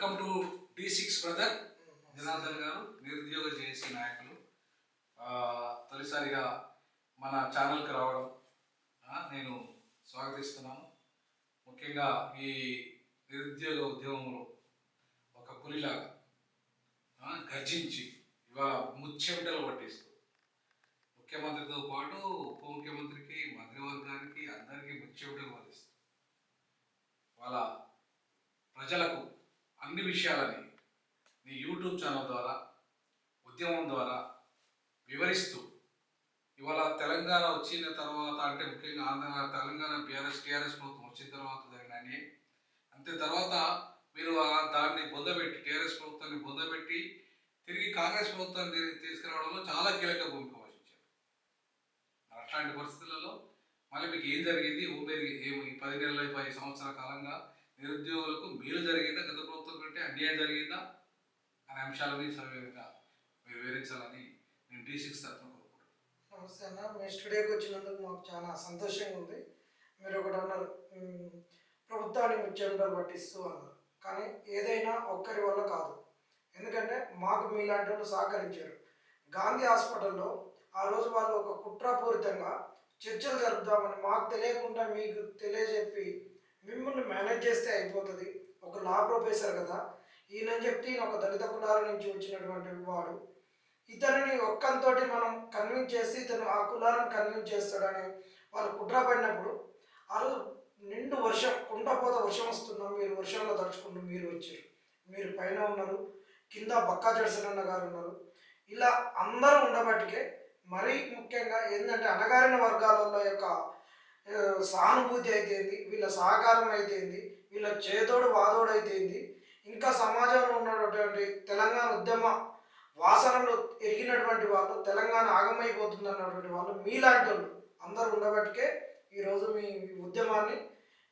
Welcome to D6 brother Janardhan గారు, నిరుద్యోగ JAC నాయకులు. తొలిసారిగా మన ఛానల్కి రావడం నేను స్వాగతిస్తున్నాను. ముఖ్యంగా ఈ నిరుద్యోగ ఉద్యమంలో ఒక పులిలాగా గర్జించి ఇవాళ ముచ్చెమటలు పట్టిస్తూ ముఖ్యమంత్రితో పాటు ఉప ముఖ్యమంత్రికి, మంత్రివర్గానికి అందరికీ ముచ్చెమటలు పట్టిస్తూ వాళ్ళ ప్రజలకు అన్ని విషయాలని నీ యూట్యూబ్ ఛానల్ ద్వారా, ఉద్యమం ద్వారా వివరిస్తూ ఇవాళ తెలంగాణ వచ్చిన తర్వాత, అంటే ముఖ్యంగా తెలంగాణ టీఆర్ఎస్ ప్రభుత్వం వచ్చిన తర్వాత జరిగినాయి. అంతే తర్వాత మీరు దాన్ని బొందబెట్టి, టీఆర్ఎస్ ప్రభుత్వాన్ని బొందబెట్టి తిరిగి కాంగ్రెస్ ప్రభుత్వాన్ని తీసుకురావడంలో చాలా కీలక భూమిక వహించారు. అట్లాంటి పరిస్థితులలో మళ్ళీ మీకు ఏం జరిగింది, ఈ 10 నెలల 10 సంవత్సరాల కాలంగా నిరుద్యోగులకు మేలు జరిగిందా, గత ప్రభుత్వం కంటే అన్యాయం జరిగిందా అనే అంశాలని సవివరంగా మీరు వివరించాలని నేను D6 తరఫున కోరుకుంటున్నాను. నమస్తే అన్న, మీ స్టూడియోకి వచ్చినందుకు మాకు చాలా సంతోషంగా ఉంది. మీరు ఒకటి అన్నారు, ప్రభుత్వాన్ని ముచ్చెమటలు పట్టిస్తూ అన్నారు. కానీ ఏదైనా ఒక్కరి వల్ల కాదు. ఎందుకంటే మాకు మీలాంటి వాళ్ళు సహకరించారు. గాంధీ హాస్పిటల్లో ఆ రోజు వాళ్ళు ఒక కుట్రపూరితంగా చర్చలు జరుపుదామని మాకు తెలియకుండా మీకు తెలియజెప్పి మిమ్మల్ని మేనేజ్ చేస్తే అయిపోతుంది, ఒక లా ప్రొఫెసర్ కదా ఈయనని చెప్తే ఈయన ఒక దళిత కులాల నుంచి వచ్చినటువంటి వాడు, ఇతనిని ఒక్కంతోటి మనం కన్విన్స్ చేసి ఇతను ఆ కులాలను కన్విన్స్ చేస్తాడని వాళ్ళు కుట్ర పడినప్పుడు ఆ రోజు నిండు వర్షం, కుండపోత వర్షం వస్తున్నాం, మీరు వర్షంలో తడుచుకుంటూ మీరు వచ్చారు. మీరు పైన ఉన్నారు, కింద బక్కా జడ్సన్ గారు ఉన్నారు. ఇలా అందరూ ఉండబట్టికే మరీ ముఖ్యంగా ఏంటంటే అణగారిన వర్గాల యొక్క సానుభూతి అయితేంది, వీళ్ళ సహకారం అయితేంది, వీళ్ళ చేదోడు వాదోడు అయితేంది, ఇంకా సమాజంలో ఉన్నటువంటి తెలంగాణ ఉద్యమ వాసనలు ఎరిగినటువంటి వాళ్ళు, తెలంగాణ ఆగమైపోతుంది అన్నటువంటి వాళ్ళు మీలాంటి వాళ్ళు అందరూ ఉండబట్టికే ఈరోజు మీ ఉద్యమాన్ని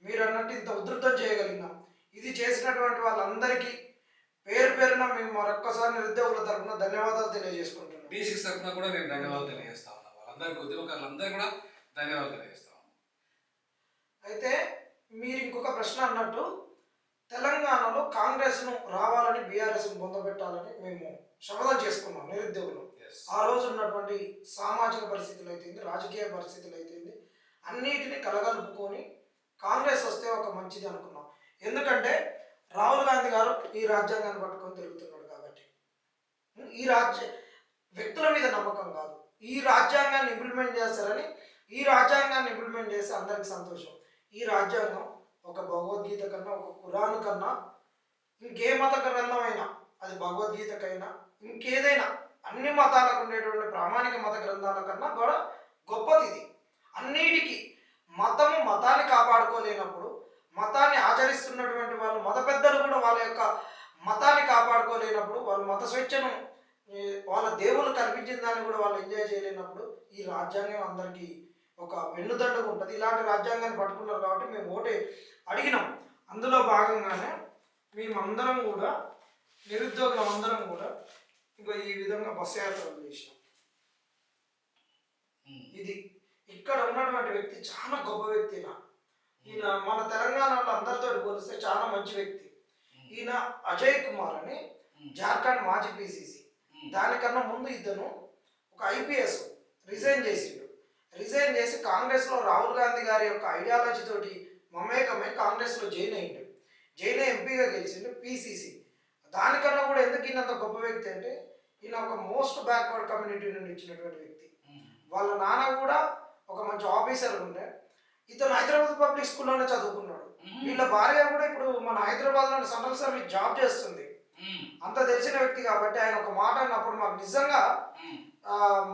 మీరు అన్నట్టు ఇంత ఉధృతం చేయగలిగినాం. ఇది చేసినటువంటి వాళ్ళందరికీ పేరు పేరున మేము మరొక్కసారి నిరుద్యోగుల తరఫున ధన్యవాదాలు తెలియజేసుకుంటున్నాం. D6 తరఫున కూడా నేను ధన్యవాదాలు తెలియజేస్తా ఉన్నాను. వాళ్ళందరికీ, ఉద్యమకారులందరూ కూడా ధన్యవాదాలు తెలియజేస్తా ఉన్నాను. అయితే మీరు ఇంకొక ప్రశ్న అన్నట్టు తెలంగాణలో కాంగ్రెస్ను రావాలని, బీఆర్ఎస్ను పొందబెట్టాలని మేము శపథం చేసుకున్నాం నిరుద్యోగులు. ఆ రోజు ఉన్నటువంటి సామాజిక పరిస్థితులు అయితేంది, రాజకీయ పరిస్థితులు అయితేంది, అన్నిటినీ కలగలుపుకొని కాంగ్రెస్ వస్తే ఒక మంచిది అనుకున్నాం. ఎందుకంటే రాహుల్ గాంధీ గారు ఈ రాజ్యాంగాన్ని పట్టుకొని తిరుగుతున్నాడు కాబట్టి, ఈ వ్యక్తుల మీద నమ్మకం కాదు, ఈ రాజ్యాంగాన్ని ఇంప్లిమెంట్ చేస్తారని, ఈ రాజ్యాంగాన్ని ఇంప్లిమెంట్ చేస్తే అందరికి సంతోషం. ఈ రాజ్యాంగం ఒక భగవద్గీత కన్నా, ఒక ఖురాన్ కన్నా, ఇంకే మత గ్రంథమైనా, అది భగవద్గీతకైనా ఇంకేదైనా అన్ని మతాలకు ఉండేటువంటి ప్రామాణిక మత గ్రంథాల కన్నా కూడా గొప్పది ఇది. అన్నిటికీ మతాన్ని కాపాడుకోలేనప్పుడు, మతాన్ని ఆచరిస్తున్నటువంటి వాళ్ళు, మత పెద్దలు కూడా వాళ్ళ యొక్క మతాన్ని కాపాడుకోలేనప్పుడు, వాళ్ళు మత స్వేచ్ఛను, వాళ్ళ దేవుళ్ళు కల్పించిన దాన్ని కూడా వాళ్ళు ఎంజాయ్ చేయలేనప్పుడు ఈ రాజ్యాంగం అందరికీ ఒక వెన్నుదండగా ఉంటుంది. ఇలాంటి రాజ్యాంగాన్ని పట్టుకున్నారు కాబట్టి మేము ఓటే అడిగినాం. అందులో భాగంగానే మేమందరం కూడా, నిరుద్యోగులం అందరం కూడా ఇంకా ఈ విధంగా బస్సు యాత్రలు చేసినాం. ఇది ఇక్కడ ఉన్నటువంటి వ్యక్తి చాలా గొప్ప వ్యక్తి. ఈయన మన తెలంగాణలో అందరితో పోలిస్తే చాలా మంచి వ్యక్తి. ఈయన అజయ్ కుమార్ అని జార్ఖండ్ మాజీ PCC. దానికన్నా ముందు ఇతను ఒక IPS రిజైన్ చేసి కాంగ్రెస్లో రాహుల్ గాంధీ గారి యొక్క ఐడియాలజీ తోటి మమేకమై కాంగ్రెస్లో జాయిన్ అయ్యి ఎంపీగా గెలిచిండు PCC. దానికన్నా కూడా ఎందుకు ఈయన అంత గొప్ప వ్యక్తి అంటే, ఈయన ఒక మోస్ట్ బ్యాక్వర్డ్ కమ్యూనిటీ నుండి ఇచ్చినటువంటి వ్యక్తి. వాళ్ళ నాన్న కూడా ఒక మంచి ఆఫీసర్ ఉండే. ఇతను హైదరాబాద్ పబ్లిక్ స్కూల్లోనే చదువుకున్నాడు. వీళ్ళ భార్య కూడా ఇప్పుడు మన హైదరాబాద్లో సెంట్రల్ సర్వీస్ జాబ్ చేస్తుంది. అంత తెలిసిన వ్యక్తి కాబట్టి ఆయన ఒక మాట అన్నప్పుడు మాకు నిజంగా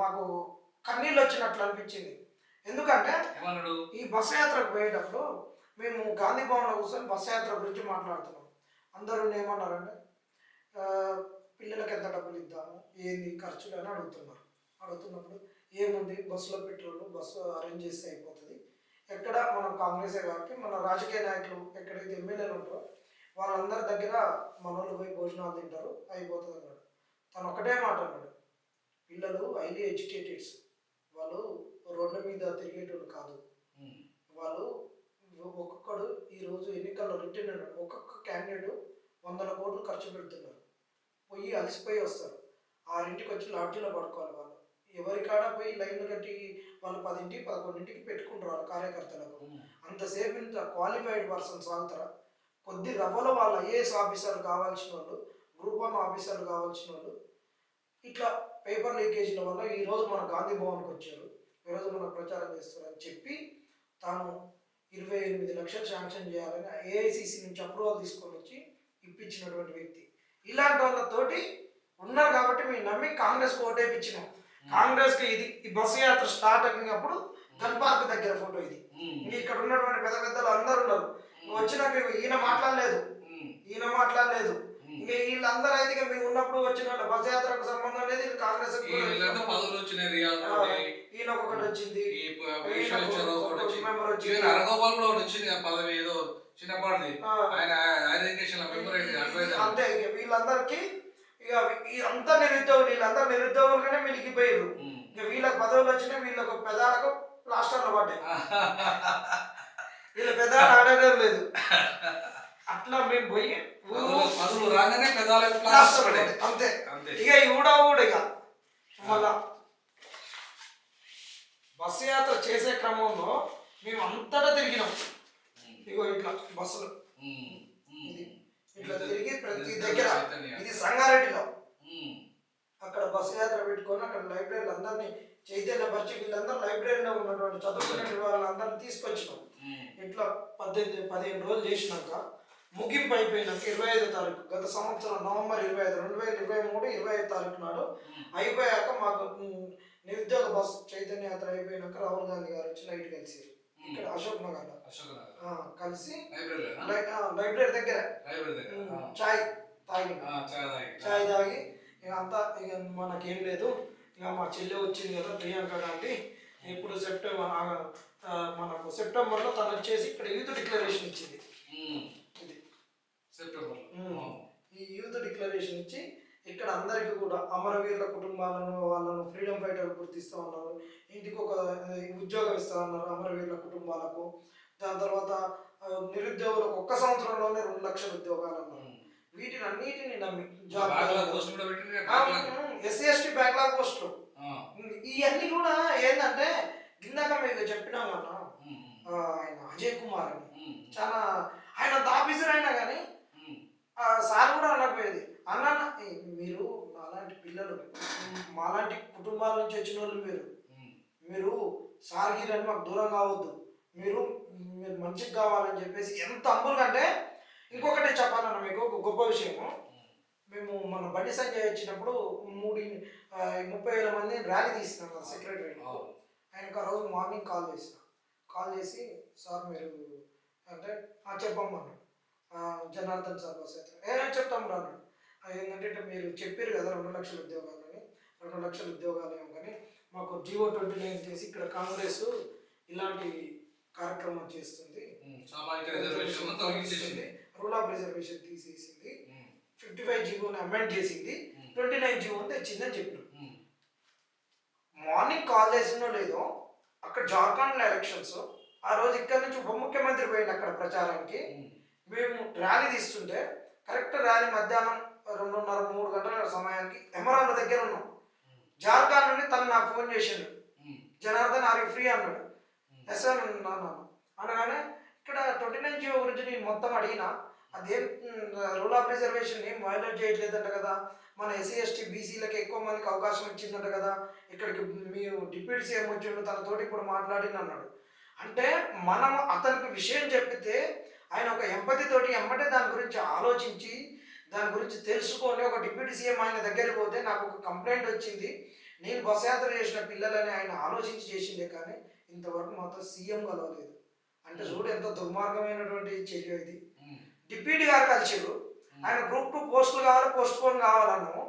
మాకు కన్నీళ్ళు వచ్చినట్లు అనిపించింది. ఎందుకంటే ఈ బస్సు యాత్రకు పోయేటప్పుడు మేము గాంధీ భవన్లో కూర్చొని బస్సు యాత్ర గురించి మాట్లాడుతున్నాం. అందరూ ఏమన్నారంటే, పిల్లలకి ఎంత డబ్బులు ఇద్దాము, ఏంది ఖర్చులు అని అడుగుతున్నప్పుడు ఏముంది, బస్సులో పెట్రోల్, బస్సు అరేంజ్ చేస్తే అయిపోతుంది. ఎక్కడ మనం కాంగ్రెసే కాబట్టి మన రాజకీయ నాయకులు ఎక్కడైతే ఎమ్మెల్యేలు ఉంటారో వాళ్ళందరి దగ్గర మనోళ్ళు పోయి భోజనాలు తింటారు, అయిపోతుంది అన్నాడు. తను ఒకటే మాట అన్నాడు, పిల్లలు హైలీ ఎడ్యుకేటెడ్స్, వాళ్ళు రోడ్ల మీద తిరిగేటోళ్ళు కాదు, వాళ్ళు ఒక్కొక్కడు ఈరోజు ఎన్నికల్లో రిటర్న్ ఒక్కొక్క క్యాండిడేట్ వందల కోట్లు ఖర్చు పెడుతున్నారు. పోయి అలసిపోయి వస్తారు. 6ంటికి వచ్చి లాడ్జీలో పడుకోవాలి వాళ్ళు. ఎవరి కాడ పోయి లైన్లు కట్టి వాళ్ళు 10ంటికి 11ంటికి పెట్టుకుంటారు వాళ్ళ కార్యకర్తలకు. అంతసేపు ఇంత క్వాలిఫైడ్ పర్సన్స్ ఆగుతారా? కొద్ది రవ్వలో వాళ్ళు ఐఏఎస్ ఆఫీసర్లు కావాల్సిన వాళ్ళు, గ్రూప్ 1 ఆఫీసర్లు కావాల్సిన వాళ్ళు ఇట్లా పేపర్ లీకేజీల వల్ల ఈరోజు మన గాంధీ భవన్కి వచ్చారు, ఈరోజు మన ప్రచారం చేస్తారని చెప్పి తాను 28 లక్షలు శాంక్షన్ చేయాలని ఏఐసిసి నుంచి అప్రూవల్ తీసుకొని వచ్చి ఇప్పించినటువంటి వ్యక్తి. ఇలాంటి వాళ్ళతోటి ఉన్నారు కాబట్టి మేము నమ్మి కాంగ్రెస్ ఓటేపించినాం. కాంగ్రెస్కి ఇది ఈ బస్సు యాత్ర స్టార్ట్ అయినప్పుడు గన్ పార్క్ దగ్గర ఫోటో ఇది. ఇక్కడ ఉన్నటువంటి పెద్ద పెద్దలు అందరు ఉన్నారు. వచ్చినాక ఈయన మాట్లాడలేదు. ఇంకా వీళ్ళందరూ అయితే మేము ఉన్నప్పుడు వచ్చిన వాళ్ళ బస్ యాత్రకు సంబంధం లేదు. ఇది కాంగ్రెస్ ఈయన ఒకటి వచ్చింది, అంతే. వీళ్ళందరికీ ఇక అంతా నిరుద్యోగులు, వీళ్ళందరూ నిరుద్యోగులుగానే మిలిగిపోయారు. ఇక వీళ్ళకి పదవులు వచ్చినాయి, వీళ్ళకు పెదాలకు ప్లాస్టర్లు పడ్డాయి. వీళ్ళ పెదాలు ఆడడం లేదు. అట్లా మేము పోయి అంతే. ఇక కూడా ఇక మళ్ళా బస్సు యాత్ర చేసే క్రమంలో మేము అంతటా తిరిగినాం. ఇగో ఇట్లా బస్సులు ఇట్లా తిరిగి ప్రతి దగ్గర, ఇది సంగారెడ్డిలో అక్కడ బస్సు యాత్ర పెట్టుకొని అక్కడ లైబ్రరీలు అందరినీ చైతన్యపరిచి వీళ్ళందరూ లైబ్రరీలో ఉన్నటువంటి చదువుకునే వాళ్ళందరినీ తీసుకొచ్చినాం. ఇట్లా 15 రోజులు చేసినాక ముగింపు అయిపోయినాక 25వ తారీఖు గత సంవత్సరం నవంబర్ 25, 2023 25వ తారీఖు నాడు అయిపోయాక మాకు నిరుద్యోగ బస్ చైతన్య యాత్ర అయిపోయినాక రాహుల్ గాంధీ గారు వచ్చి నైట్ కలిసి ఇక్కడ అశోక్ నగర్ కలిసి లైబ్రరీ దగ్గర చాయ్ తాగి ఇక అంతా ఇక మనకేం లేదు, ఇక మా చెల్లె వచ్చింది కదా ప్రియాంక గాంధీ, ఇప్పుడు మనకు సెప్టెంబర్లో తను వచ్చేసి ఇక్కడ యూత్ డిక్లరేషన్ ఇచ్చింది. ఇది ఈ యూత్ డిక్లరేషన్ ఇచ్చి ఇక్కడ అందరికీ కూడా అమరవీరుల కుటుంబాలను వాళ్ళను ఫ్రీడమ్ ఫైటర్ గుర్తిస్తూ ఉన్నారు, ఇంటికి ఒక ఉద్యోగం ఇస్తూ ఉన్నారు అమరవీరుల కుటుంబాలకు. దాని తర్వాత నిరుద్యోగులకు 1 సంవత్సరంలోనే 2 లక్షల ఉద్యోగాలు అన్నారు. వీటిని అన్నిటిని నమ్మి ఎస్సీ ఎస్టీ బ్యాక్లాగ్ పోస్టులు ఇవన్నీ కూడా ఏంటంటే ఇందాక మీకు చెప్పినాం అన్న, ఆయన అజయ్ కుమార్ అని చాలా ఆయన ఆఫీసర్ అయినా కానీ సార్ కూడా అనకపోయేది, అన్న మీరు అలాంటి పిల్లలు మాలాంటి కుటుంబాల నుంచి వచ్చిన వాళ్ళు మీరు సార్ గిరని మాకు దూరం కావద్దు, మీరు మంచిగా కావాలని చెప్పేసి ఎంత అంబుల్ అంటే. ఇంకొకటి చెప్పాలన్న మీకు ఒక గొప్ప విషయము, మేము మన బండి సంజయ్ వచ్చినప్పుడు 30,000 మంది ర్యాలీ తీసినాం కదా సెక్రటరీ. ఆయనకు ఆ రోజు మార్నింగ్ కాల్ చేసి సార్ మీరు అంటే చెప్పమ్మన్నాడు, జనార్దన్ సార్ బస్ అయితే చెప్తాం రాను ఏంటంటే మీరు చెప్పారు కదా 2 లక్షల ఉద్యోగాలని, 2 లక్షల ఉద్యోగాలు ఏమో కానీ మాకు GO 29 చేసి ఇక్కడ కాంగ్రెస్ ఇలాంటి కార్యక్రమం చేస్తుంది, రూల్ ఆఫ్ రిజర్వేషన్ తీసేసింది, 55 జీవోని అమెండ్ చేసింది, 29 జీవో తెచ్చిందని చెప్పినాం. మార్నింగ్ కాల్ చేసినో లేదో అక్కడ జార్ఖండ్లో ఎలక్షన్స్, ఆ రోజు ఇక్కడ నుంచి ఉప ముఖ్యమంత్రి పోయింది అక్కడ ప్రచారానికి. మేము ర్యాలీ తీస్తుంటే కరెక్ట్ ర్యాలీ మధ్యాహ్నం 2:30-3 గంటల సమయానికి ఎమరాల దగ్గర ఉన్నాం. జార్ఖండ్ నుండి తను నాకు ఫోన్ చేసిండు, జనార్దన్ ఆర్ యూ ఫ్రీ అన్నాడు. ఎస్ఆర్ అన్నాను. అనగానే ఇక్కడ 29 జీవో గురించి నేను మొత్తం అడిగినా, అదేం రూల్ ఆఫ్ రిజర్వేషన్ ఏం వైలేట్ చేయట్లేదంట కదా, మన ఎస్సీ ఎస్టీ బీసీలకు ఎక్కువ మందికి అవకాశం ఇచ్చిందంట కదా, ఇక్కడికి మీరు డిప్యూటీ సీఎం వచ్చిండు తనతోటి ఇప్పుడు మాట్లాడిన అన్నాడు. అంటే మనం అతనికి విషయం చెప్పితే ఆయన ఒక ఎంపతి తోటి ఎమ్మటే దాని గురించి ఆలోచించి దాని గురించి తెలుసుకొని ఒక డిప్యూటీ సీఎం ఆయన దగ్గరికి పోతే నాకు ఒక కంప్లైంట్ వచ్చింది, నేను బస్ యాత్ర చేసిన పిల్లలని ఆయన ఆలోచించి చేసిందే కానీ ఇంతవరకు మాతో సీఎం కలవలేదు. అంటే చూడు ఎంత దుర్మార్గమైనటువంటి చర్య ఇది. డిప్యూటీ గారు కలిసిరు, ఆయన గ్రూప్ 2 పోస్టులు కావాలి, పోస్ట్ పోన్ కావాలన్నాము,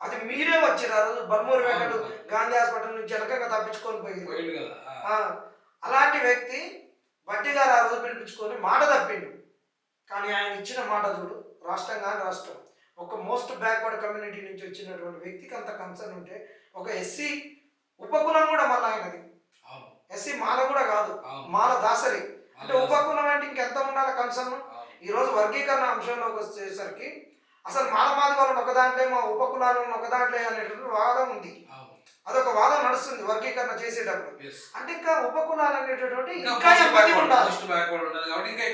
అది మీరే వచ్చారు. ఆ రోజు బర్మూరు వెంకట గాంధీ హాస్పిటల్ నుంచి వెనక తప్పించుకొని పోయింది. అలాంటి వ్యక్తి బట్టి గారు ఆ రోజు పిలిపించుకొని మాట తప్పిండు. కానీ ఆయన ఇచ్చిన మాట చూడు, రాష్ట్రం ఒక మోస్ట్ బ్యాక్వర్డ్ కమ్యూనిటీ నుంచి వచ్చినటువంటి వ్యక్తికి అంత కన్సర్న్ ఉంటే, ఒక ఎస్సీ ఉపకులం కూడా మళ్ళీ ఆయనది, ఎస్సీ మాల కూడా కాదు, మాల దాసరి అంటే ఉపకులం అంటే ఇంకెంత ఉండాలి కన్సర్న్. ఈరోజు వర్గీకరణ అంశంలోకి వచ్చేసరికి అసలు మాలమాది వాళ్ళని ఒక దాంట్లో మా ఉపకులాలను ఒక దాంట్లో అనేటువంటి వాదం ఉంది. అవును. అదొక వాదం నడుస్తుంది వర్గీకరణ చేసేటప్పుడు. Yes. అంటే ఇంకా ఉపకులాలు అనేటటువంటి ఇంకా ఇంకా ఎంపతి ఉండాలి, పోస్ట్ బ్యాక్వర్డ్ ఉండాలి కాబట్టి ఇంకా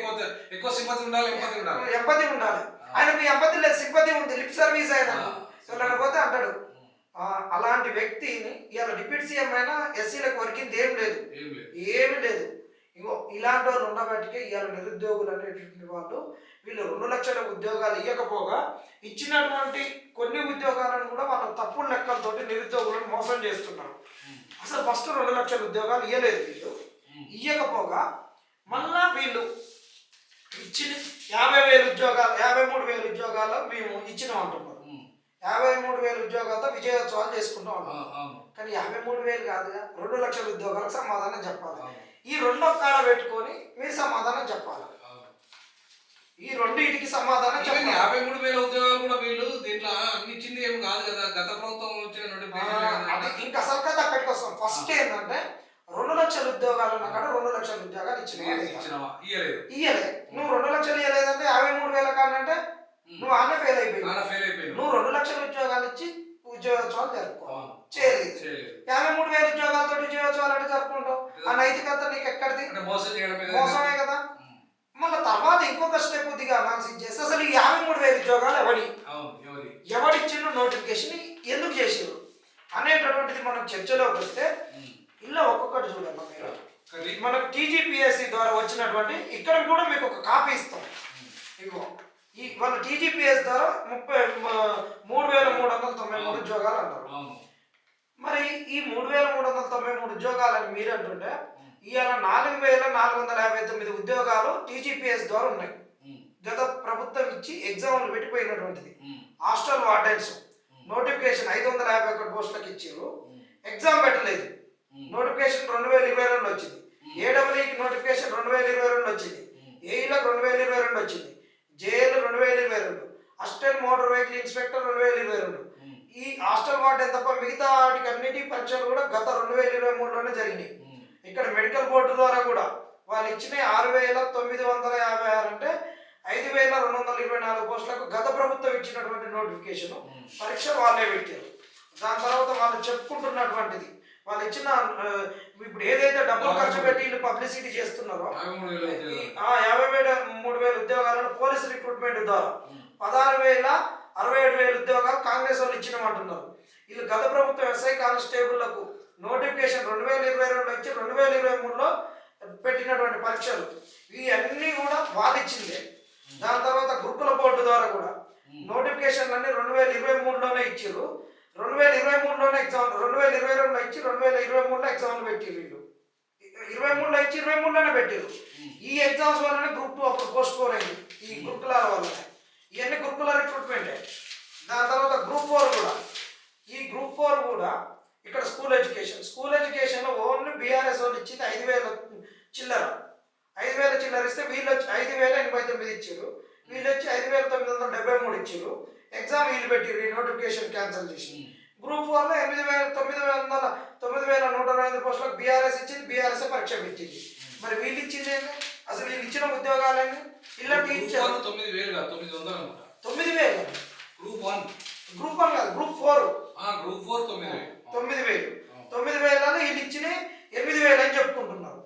ఎక్కువ సింపతి ఉండాలి, ఎంపతి ఉండాలి. ఎంపతి ఉండాలి. ఆయనకు ఎంపతి లేదు, సింపతి ఉంది, లిప్ సర్వీస్ అయినా పోతే అంటాడు. అలాంటి వ్యక్తిని ఇవాళ డిప్యూటీ సీఎం అయినా ఎస్సీలకు వరకింది ఏం లేదు, ఏమి లేదు. ఇంకో ఇలాంటి వాళ్ళు ఉండబట్టికే ఇవాళ నిరుద్యోగులు అనేటువంటి వాళ్ళు వీళ్ళు 2 లక్షల ఉద్యోగాలు ఇవ్వకపోగా ఇచ్చినటువంటి కొన్ని ఉద్యోగాలను కూడా వాళ్ళ తప్పుడు లెక్కలతోటి నిరుద్యోగులను మోసం చేస్తున్నారు. అసలు ఫస్ట్ 2 లక్షల ఉద్యోగాలు ఇవ్వలేదు వీళ్ళు. ఇవ్వకపోగా మళ్ళా వీళ్ళు ఇచ్చిన 50,000 ఉద్యోగాలు 53,000 ఉద్యోగాలు మేము ఇచ్చినాం అంటున్నారు. 53,000 ఉద్యోగాలతో విజయోత్సవాలు చేసుకుంటాం అంటున్నారు. కానీ 53,000 కాదుగా, 2 లక్షల ఉద్యోగాలకు సమాధానం చెప్పాలి. ఈ రెండో కాడ పెట్టుకొని మీరు సమాధానం చెప్పాలి. ఈ రెండింటికి సమాధానం చెప్పాలి. 53,000 ఉద్యోగాలు కూడా వీళ్ళు దీంట్లో అన్ని ఇచ్చింది ఏమి కాదు కదా, గత ప్రభుత్వం వచ్చిన నోటిఫికేషన్. ఇంకా అసలు కదా అక్కడికి వస్తాం. ఫస్ట్ ఏంటంటే 2 లక్షల ఉద్యోగాలు ఉన్న కాడ 2 లక్షల ఉద్యోగాలు ఇయ్యలేదు. నువ్వు 2 లక్షలు ఇవ్వలేదంటే 53,000 కాదంటే నువ్వు ఆనే ఫెయిల్ అయిపోయింది. నువ్వు 2 లక్షల ఉద్యోగాలు ఇచ్చి ఉద్యోగోత్సవాలు జరుపుకోవాలి, చేయలేదు. 53,000 ఉద్యోగాలతో ఉద్యోగోత్సవాలు అంటే జరుపుకుంటావు. ఆ నైతికత నీకు ఎక్కడిది? మోసమే కదా. మళ్ళీ తర్వాత ఇంకొక స్టెప్ కొద్దిగా అనాలిసిస్ చేస్తే అసలు ఈ 53,000 ఉద్యోగాలు ఎవరిచ్చిండు, నోటిఫికేషన్ ఎందుకు చేసారు అనేటటువంటిది మనం చర్చలోకి వస్తే ఇలా ఒక్కొక్కటి చూడమ్మా మీరు. మనకు టీజీపీఎస్సీ ద్వారా వచ్చినటువంటి ఇక్కడ కూడా మీకు ఒక కాపీ ఇస్తాం. ఇగో ఈ వాళ్ళ టీజీపీఎస్ ద్వారా 3,393 ఉద్యోగాలు అన్నారు. మరి ఈ 3,393 ఉద్యోగాలని మీరు అంటుంటే ఇవాళ 4,459 ఉద్యోగాలు టీజీపీఎస్ ద్వారా ఉన్నాయి. గత ప్రభుత్వం ఇచ్చి ఎగ్జామ్లు పెట్టిపోయినటువంటిది. హాస్టల్ వార్డెన్స్ నోటిఫికేషన్ 551 పోస్టులకు ఇచ్చారు, ఎగ్జామ్ పెట్టలేదు. నోటిఫికేషన్ 2022 వచ్చింది. ఏడబ్ల్యూకి నోటిఫికేషన్ 2022 వచ్చింది. ఏఈలకు 2022 వచ్చింది. జేఏలు 2022, అసిస్టెంట్ మోటార్ వెహికల్ ఇన్స్పెక్టర్ 2022. ఈ హాస్టల్ వార్డెన్ తప్ప మిగతా వాటికి అన్నిటి పరీక్షలు కూడా గత 2023లోనే జరిగినాయి. ఇక్కడ మెడికల్ బోర్డు ద్వారా కూడా వాళ్ళు ఇచ్చిన 6,956 అంటే 5,224 పోస్టులకు గత ప్రభుత్వం ఇచ్చినటువంటి నోటిఫికేషన్ పరీక్షలు వాళ్ళే పెట్టారు. దాని తర్వాత వాళ్ళు చెప్పుకుంటున్నటువంటిది వాళ్ళు ఇచ్చిన ఇప్పుడు ఏదైతే డబ్బులు ఖర్చు పెట్టి పబ్లిసిటీ చేస్తున్నారో 53,000 ఉద్యోగాలను పోలీస్ రిక్రూట్మెంట్ ద్వారా 16,67 ఉద్యోగాలు కాంగ్రెస్ వాళ్ళు ఇచ్చినామంటున్నారు. వీళ్ళు గత ప్రభుత్వం ఎస్ఐ కానిస్టేబుళ్లకు నోటిఫికేషన్ 2022 ఇచ్చి 2023లో పెట్టినటువంటి పరీక్షలు ఇవన్నీ కూడా వాళ్ళు ఇచ్చిందే. దాని తర్వాత గురుకుల బోర్డు ద్వారా కూడా నోటిఫికేషన్ అన్ని 2023లోనే ఇచ్చారు. 2023లోనే ఎగ్జామ్ 2022లో ఇచ్చి 2023లో ఎగ్జామ్లు పెట్టారు. వీళ్ళు 23లో ఇచ్చి 23లోనే పెట్టారు. ఈ ఎగ్జామ్స్ వల్లనే గ్రూప్ 2 అప్పుడు పోస్ట్ పోన్ అయింది. ఈ గురుకులాల వల్లనే ఇవన్నీ గురుకుల రిక్రూట్మెంటే. దాని తర్వాత గ్రూప్ 4 కూడా, ఈ గ్రూప్ 4 కూడా ఇక్కడ స్కూల్ ఎడ్యుకేషన్ ఓన్లీ బీఆర్ఎస్ వాళ్ళు ఇచ్చింది 5,000 చిల్లర. 5,000 చిల్లర ఇస్తే వీళ్ళు వచ్చి 5,089 ఇచ్చారు. వీళ్ళు వచ్చి 5,973 ఇచ్చారు. ఎగ్జామ్ వీళ్ళు పెట్టారు. ఈ నోటిఫికేషన్ క్యాన్సిల్ చేసి గ్రూప్ 4లో 9,125 పోస్టులకు బీఆర్ఎస్ ఇచ్చింది. బీఆర్ఎస్ పరీక్ష పెట్టింది. మరి వీళ్ళు ఇచ్చింది ఏంటి? అసలు వీళ్ళు ఇచ్చిన ఉద్యోగాలేంటి? ఇలా టీచర్ 9,000 గ్రూప్ 1 కాదు, గ్రూప్ 4 9,000 9,000 వీళ్ళు ఇచ్చిన 8,000 అని చెప్పుకుంటున్నారు.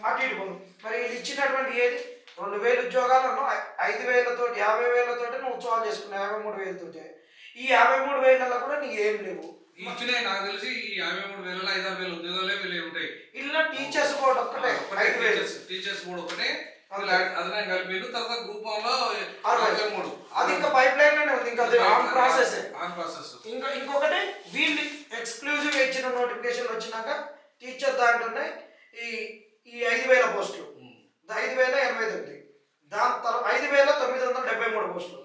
అటు ఇటు. మరి వీళ్ళు ఇచ్చినటువంటి ఏది 2,000 ఉద్యోగాలను 5,000 50,000 నువ్వు ఉత్సవాలు చేసుకున్నావు. 53,000 ఈ 53,000 కూడా నీ ఏం లేవు. నాకు తెలిసి ఈ 53,000 5,000 ఉద్యోగాలే వీళ్ళు ఉంటాయి. ఇలా టీచర్స్ కూడా ఒక్కటే 5,000 టీచర్స్ కూడా ఒకటే. అదనం కలిపి తర్వాత గ్రూప్ 1లో 63. అది ఇంకా పైప్ లైన్ లోనే ఉంది. ఇంకా ఆన్ ప్రాసెస్. ఇంకొకటి వీళ్ళు ఎక్స్క్లూజివ్ ఇచ్చిన నోటిఫికేషన్ వచ్చినాక టీచర్ దాంట్లోనే ఈ 5,000 పోస్టులు 5,089. దాని తర్వాత 5,973 పోస్టులు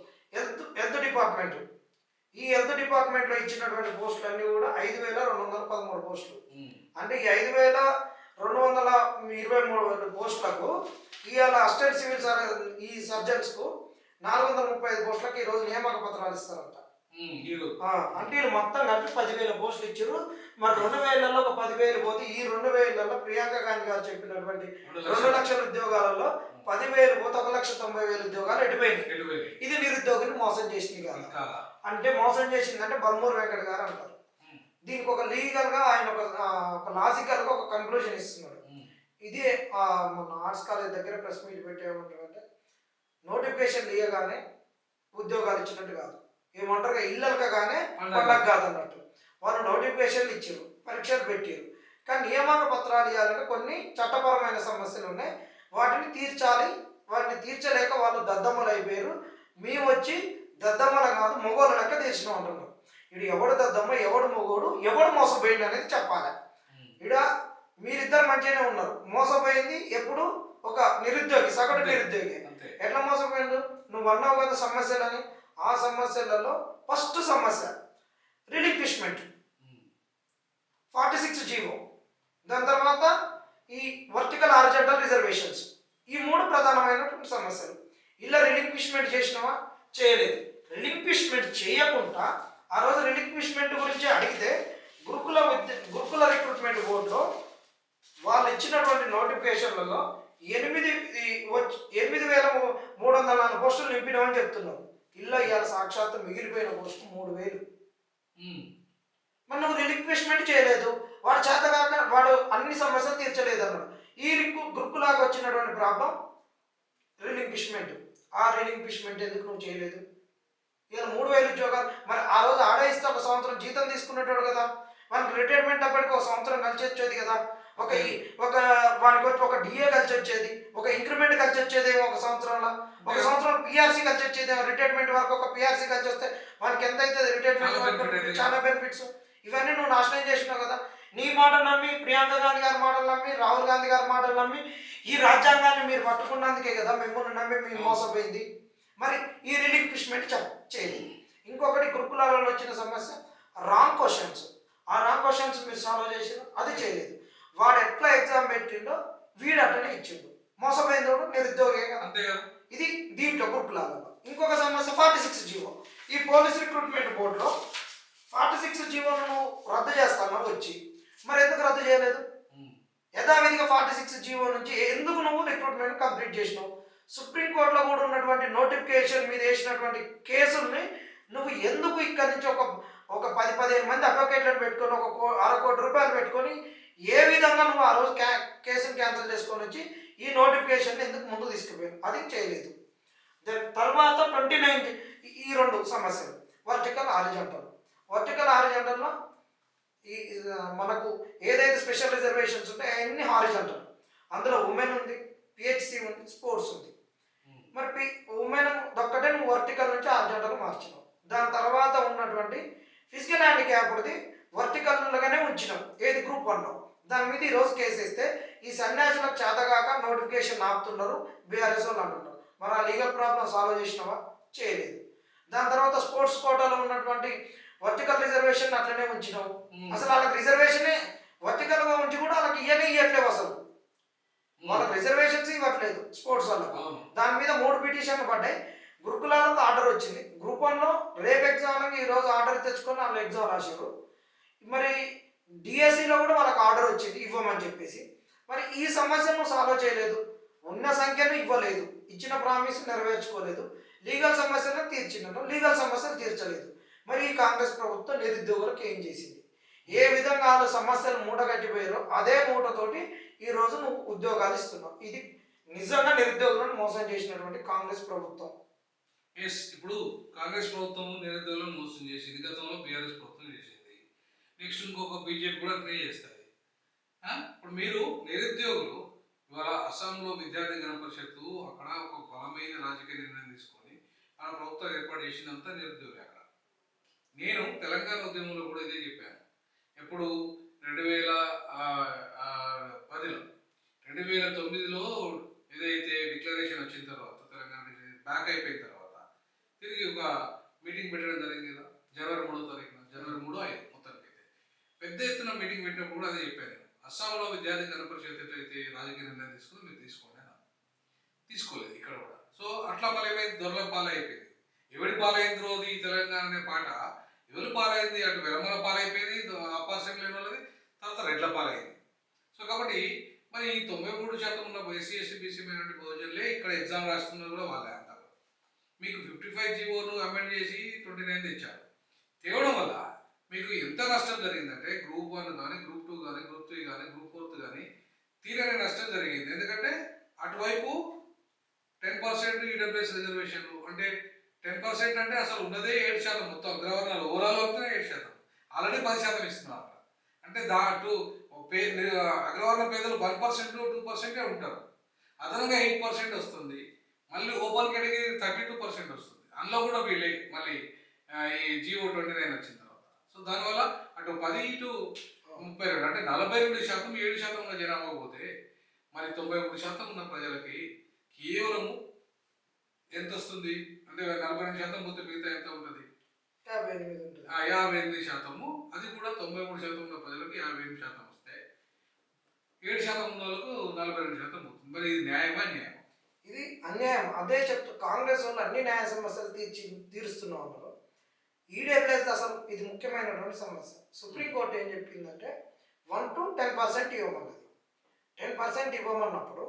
హెల్త్ డిపార్ట్మెంట్. ఈ హెల్త్ డిపార్ట్మెంట్ లో ఇచ్చినటువంటి పోస్టులు అన్ని కూడా 5,213 పోస్టులు. అంటే ఈ 5,223 పోస్టులకు ఇవాళ అసిస్టెంట్ సివిల్ ఈ సర్జన్స్ కు 435 పోస్టులకు ఈ రోజు నియామక పత్రాలు ఇస్తారంట. హీరో అంటే వీళ్ళు మొత్తం కలిపి 10,000 పోస్టులు ఇచ్చారు. మరి 2,000లలో ఒక 10,000 పోతే ఈ 2,000లలో ప్రియాంక గాంధీ గారు చెప్పినటువంటి 2 లక్షల ఉద్యోగాలలో 10,000 పోతే 1,90,000 ఉద్యోగాలు ఎటుపోయినాయి. ఇది నిరుద్యోగిని మోసం చేసింది కాదు. అంటే మోసం చేసిందంటే బల్మూరు వెంకట్ గారు అంటారు. దీనికి ఒక లీగల్ గా ఆయన ఒక లాజికల్ గా ఒక కన్క్లూజన్ ఇస్తున్నాడు. ఇదే మన ఆర్ట్స్ కాలేజ్ దగ్గర ప్రెస్ మీట్ పెట్టేమంటారంటే నోటిఫికేషన్ ఇవ్వగానే ఉద్యోగాలు ఇచ్చినట్టు కాదు, ఏమంటారు ఇళ్ళకగానే పండగ కాదన్నట్టు. వాళ్ళు నోటిఫికేషన్లు ఇచ్చారు, పరీక్షలు పెట్టారు, కానీ నియామక పత్రాలు ఇవ్వాలంటే కొన్ని చట్టపరమైన సమస్యలు ఉన్నాయి, వాటిని తీర్చాలి. వాటిని తీర్చలేక వాళ్ళు దద్దమ్మలు అయిపోయారు. మేము వచ్చి దద్దమ్మల కాదు మొగోళ్ళ లెక్క తీర్చినాం అంటున్నాం. ఇడు ఎవడు దద్దమ్మ, ఎవడు మొగోడు, ఎవడు మోసపోయింది అనేది చెప్పాలి. ఇడ మీరిద్దరు మంచిగానే ఉన్నారు. మోసపోయింది ఎప్పుడు ఒక నిరుద్యోగి, సగటు నిరుద్యోగి. ఎట్లా మోసపోయిండు? నువ్వు అన్నావు కదా సమస్యలని. ఆ సమస్యలలో ఫస్ట్ సమస్య రిలిక్విష్మెంట్ 46 జీవో, దాని తర్వాత ఈ వర్టికల్ హారిజాంటల్ రిజర్వేషన్స్. ఈ 3 ప్రధానమైనటువంటి సమస్యలు. ఇలా రిలిక్విష్మెంట్ చేసినావా? చేయలేదు. రిలిక్విష్మెంట్ చేయకుండా ఆ రోజు రిలిక్విష్మెంట్ గురించి అడిగితే గురుకుల రిక్రూట్మెంట్ బోర్డులో వాళ్ళు ఇచ్చినటువంటి నోటిఫికేషన్లలో 8,304 పోస్టులు నింపినామని చెప్తున్నావు. ఇల్లు ఇవాళ సాక్షాత్తు మిగిలిపోయిన పోస్టు 3,000. మరి నువ్వు రిలిక్విష్మెంట్ చేయలేదు, వాడు చేతగాక వాడు అన్ని సమస్యలు తీర్చలేదు అన్నాడు. ఈ గురుకులాగా వచ్చినటువంటి ప్రాబ్లం రిలిక్విష్మెంట్. ఆ రిలిక్విష్మెంట్ ఎందుకు నువ్వు చేయలేదు? ఇలా 3,000 ఉద్యోగాలు. మరి ఆ రోజు ఆడేస్తే 1 సంవత్సరం జీతం తీసుకునేటోడు కదా, మనకి రిటైర్మెంట్ అప్పటికి 1 సంవత్సరం కలిసి వచ్చేది కదా, వానికి వచ్చి ఒక డిఏ కలిసి వచ్చేది, ఒక ఇంక్రిమెంట్ కలిసి వచ్చేదేమో 1 సంవత్సరంలో, 1 సంవత్సరం పిఆర్సీ కలిసి వచ్చేదేమో. రిటైర్మెంట్ వరకు ఒక పిఆర్సీ కలిసి వస్తే మనకి ఎంత అవుతుంది రిటైర్మెంట్? చాలా బెనిఫిట్స్. ఇవన్నీ నువ్వు నాశనం చేసినావు కదా. నీ మాటలు నమ్మి, ప్రియాంక గాంధీ గారి మాటలు నమ్మి, రాహుల్ గాంధీ గారి మాటలు నమ్మి ఈ రాజ్యాంగాన్ని మీరు పట్టుకున్నందుకే కదా మిమ్మల్ని నమ్మి మేము మోసపోయింది. మరి ఈ రిలిక్విష్మెంట్ చేయలేదు. ఇంకొకటి గురుకులాలలో వచ్చిన సమస్య రాంగ్ క్వశ్చన్స్. ఆ రాంగ్ క్వశ్చన్స్ మీరు సాల్వ్ చేసారు, అది చేయలేదు. వాడు ఎట్లా ఎగ్జామ్ పెట్టిండో వీడు అట్లనే ఇచ్చిండు. మోసపోయిందోడు నిరుద్యోగే కదా. ఇది దీంట్లో గురుకులాలలో. ఇంకొక సమస్య 46 జీవో. ఈ పోలీస్ రిక్రూట్మెంట్ బోర్డులో 46 జీవోను రద్దు చేస్తాను వచ్చి, మరి ఎందుకు రద్దు చేయలేదు? యథావిధిగా 46 జీవో నుంచి ఎందుకు నువ్వు రిక్రూట్మెంట్ కంప్లీట్ చేసినావు? సుప్రీంకోర్టులో కూడా ఉన్నటువంటి నోటిఫికేషన్ మీద వేసినటువంటి కేసుల్ని నువ్వు ఎందుకు ఇక్కడి నుంచి ఒక 10-15 మంది అడ్వకేట్లను పెట్టుకొని ఒక 1/2 కోటి రూపాయలు పెట్టుకొని ఏ విధంగా నువ్వు ఆ రోజు కేసును క్యాన్సిల్ చేసుకొని వచ్చి ఈ నోటిఫికేషన్ ఎందుకు ముందు తీసుకుపోయావు? అది చేయలేదు. తర్వాత 29 ఈ 2 సమస్యలు వర్టికల్ హారిజాంటల్లో ఈ మనకు ఏదైతే స్పెషల్ రిజర్వేషన్స్ ఉంటాయో అన్ని హారిజాంటల్. అందులో ఉమెన్ ఉంది, పిహెచ్సి ఉంది, స్పోర్ట్స్ ఉంది. మరి ఉమెన్ ఒక్కటే నువ్వు వర్టికల్ నుంచి హారిజాంటల్ మార్చినావు. దాని తర్వాత ఉన్నటువంటి ఫిజికల్ హ్యాండిక్యాప్డ్ది వర్టికల్గానే ఉంచినాం. ఏది గ్రూప్ 1లో. దాని మీద ఈరోజు కేసు ఇస్తే ఈ సన్యాసులకు చేతగాక నోటిఫికేషన్ ఆపుతున్నారు బీఆర్ఎస్ వాళ్ళు అంటున్నారు. మరి ఆ లీగల్ ప్రాబ్లం సాల్వ్ చేసినావా? చేయలేదు. దాని తర్వాత స్పోర్ట్స్ కోటాలో ఉన్నటువంటి వర్టికల్ రిజర్వేషన్ అట్లనే ఉంచినావు. అసలు వాళ్ళకి రిజర్వేషనే వర్టికల్గా ఉంచి కూడా వాళ్ళకి ఇవ్వట్లేవు. అసలు వాళ్ళకి రిజర్వేషన్స్ ఇవ్వట్లేదు స్పోర్ట్స్ వాళ్ళకు. దాని మీద 3 పిటిషన్లు పడ్డాయి. గురుకులాలకు ఆర్డర్ వచ్చింది. గ్రూప్ 1లో రేపు ఎగ్జామ్కి ఈరోజు ఆర్డర్ తెచ్చుకొని వాళ్ళు ఎగ్జామ్ రాశారు. మరి డిఎస్సిలో కూడా వాళ్ళకి ఆర్డర్ వచ్చింది ఇవ్వమని చెప్పేసి. మరి ఈ సమస్యను సాల్వ్ చేయలేదు. ఉన్న సంఖ్యను ఇవ్వలేదు, ఇచ్చిన ప్రామిస్ నెరవేర్చుకోలేదు. లీగల్ సమస్యలను తీర్చినాను, లీగల్ సమస్యలు తీర్చలేదు. మరి ఈ కాంగ్రెస్ ప్రభుత్వం నిరుద్యోగులకు ఏం చేసింది? ఏ విధంగా వాళ్ళు సమస్యలు మూటగట్టిపోయారో అదే మూటతోటి ఈరోజు నువ్వు ఉద్యోగాలు ఇస్తున్నావు. ఇది నిజంగా నిరుద్యోగులను మోసం చేసినటువంటి కాంగ్రెస్ ప్రభుత్వం. ఇప్పుడు కాంగ్రెస్ ప్రభుత్వం నిరుద్యోగులను మోసం చేసింది. గతంలో బీఆర్ఎస్ ప్రభుత్వం చేసింది. నెక్స్ట్ ఇంకొక బీజేపీ కూడా ట్రై చేస్తుంది. ఇప్పుడు మీరు నిరుద్యోగులు ఇవాళ అస్సాంలో విద్యార్థి గణ పరిషత్తు అక్కడ ఒక బలమైన రాజకీయ నిర్ణయం తీసుకొని మన ప్రభుత్వం ఏర్పాటు చేసినంత నిరుద్యోగి అక్కడ. నేను తెలంగాణ ఉద్యమంలో కూడా ఇదే చెప్పాను. ఎప్పుడు 2010లో 2009లో ఏదైతే డిక్లరేషన్ వచ్చిన తర్వాత తెలంగాణ బ్యాక్ అయిపోయిన తర్వాత తిరిగి ఒక మీటింగ్ పెట్టడం జరిగింది కదా, జనవరి 3వ తారీఖున, జనవరి 3, 5 మొత్తానికి అయితే పెద్ద ఎత్తున మీటింగ్ పెట్టినప్పుడు కూడా అదే చెప్పాను. అస్సాంలో విద్యార్థి గణ పరిషత్ ఎట్లయితే రాజకీయ నిర్ణయం తీసుకుని మీరు తీసుకోండి అని తీసుకోలేదు ఇక్కడ కూడా. సో అట్లా మళ్ళీ ఏమైంది? దొరల పాలైపోయింది. ఎవడి పాలైంది రోజు ఈ తెలంగాణ అనే పాట పాలైంది, అటు విరమణ పాలైపోయింది, అప్పర్ అసెంబ్లీ వాళ్ళది, తర్వాత రెడ్ల పాలైంది. సో కాబట్టి మరి ఈ 93% ఉన్న ఎస్సీ ఎస్టీ బీసీ మైనారిటీ బహుజనులే ఇక్కడ ఎగ్జామ్ రాస్తున్నారు కూడా వాళ్ళే అంటారు. మీకు 55 జీవోను అమెండ్ చేసి 29 తెచ్చారు. తేవడం వల్ల మీకు ఎంత నష్టం జరిగిందంటే గ్రూప్ 1 కానీ, గ్రూప్ 2 కానీ, గ్రూప్ 3 కానీ, గ్రూప్ 4 కానీ తీరని నష్టం జరిగింది. ఎందుకంటే అటువైపు 10% ఈడబ్ల్యూఎస్ రిజర్వేషన్, అంటే 10% అంటే అసలు ఉన్నదే 7%, మొత్తం అగ్రవర్ణాలు ఓవరాల్ అవుతున్నా 7%, ఆల్రెడీ 10% ఇస్తున్నారు. అంటే అగ్రవర్ణ పేదలు 1% 2% ఉంటారు, అదనంగా 8% వస్తుంది. మళ్ళీ ఓపెన్ కేటగిరీ 32% వస్తుంది. అందులో కూడా వీళ్ళే మళ్ళీ ఈ జియో 29 వచ్చిన తర్వాత. సో దానివల్ల అటు 10 టు 32 అంటే 42% 7% ఉన్న జనాభా పోతే మరి 93% ఉన్న ప్రజలకి కేవలము ఎంత వస్తుంది అంటే 42% పోతే మిగతా ఎంత ఉంటుంది? 58 ఉంటుంది. 58%. అది కూడా 93% ఉన్న ప్రజలకు 58% వస్తే 7% ఉన్న వాళ్ళకు 42% పోతుంది. మరి ఇది న్యాయమా అన్యాయం? ఇది అన్యాయం. అదే చెప్తూ కాంగ్రెస్ వాళ్ళు అన్ని న్యాయ సమస్యలు తీరుస్తున్న వాళ్ళు ఈడబ్ల్యూఎస్ అసలు ఇది ముఖ్యమైనటువంటి సమస్య. సుప్రీంకోర్టు ఏం చెప్పిందంటే 1 to 10% ఇవ్వమన్నది. 10% ఇవ్వమన్నప్పుడు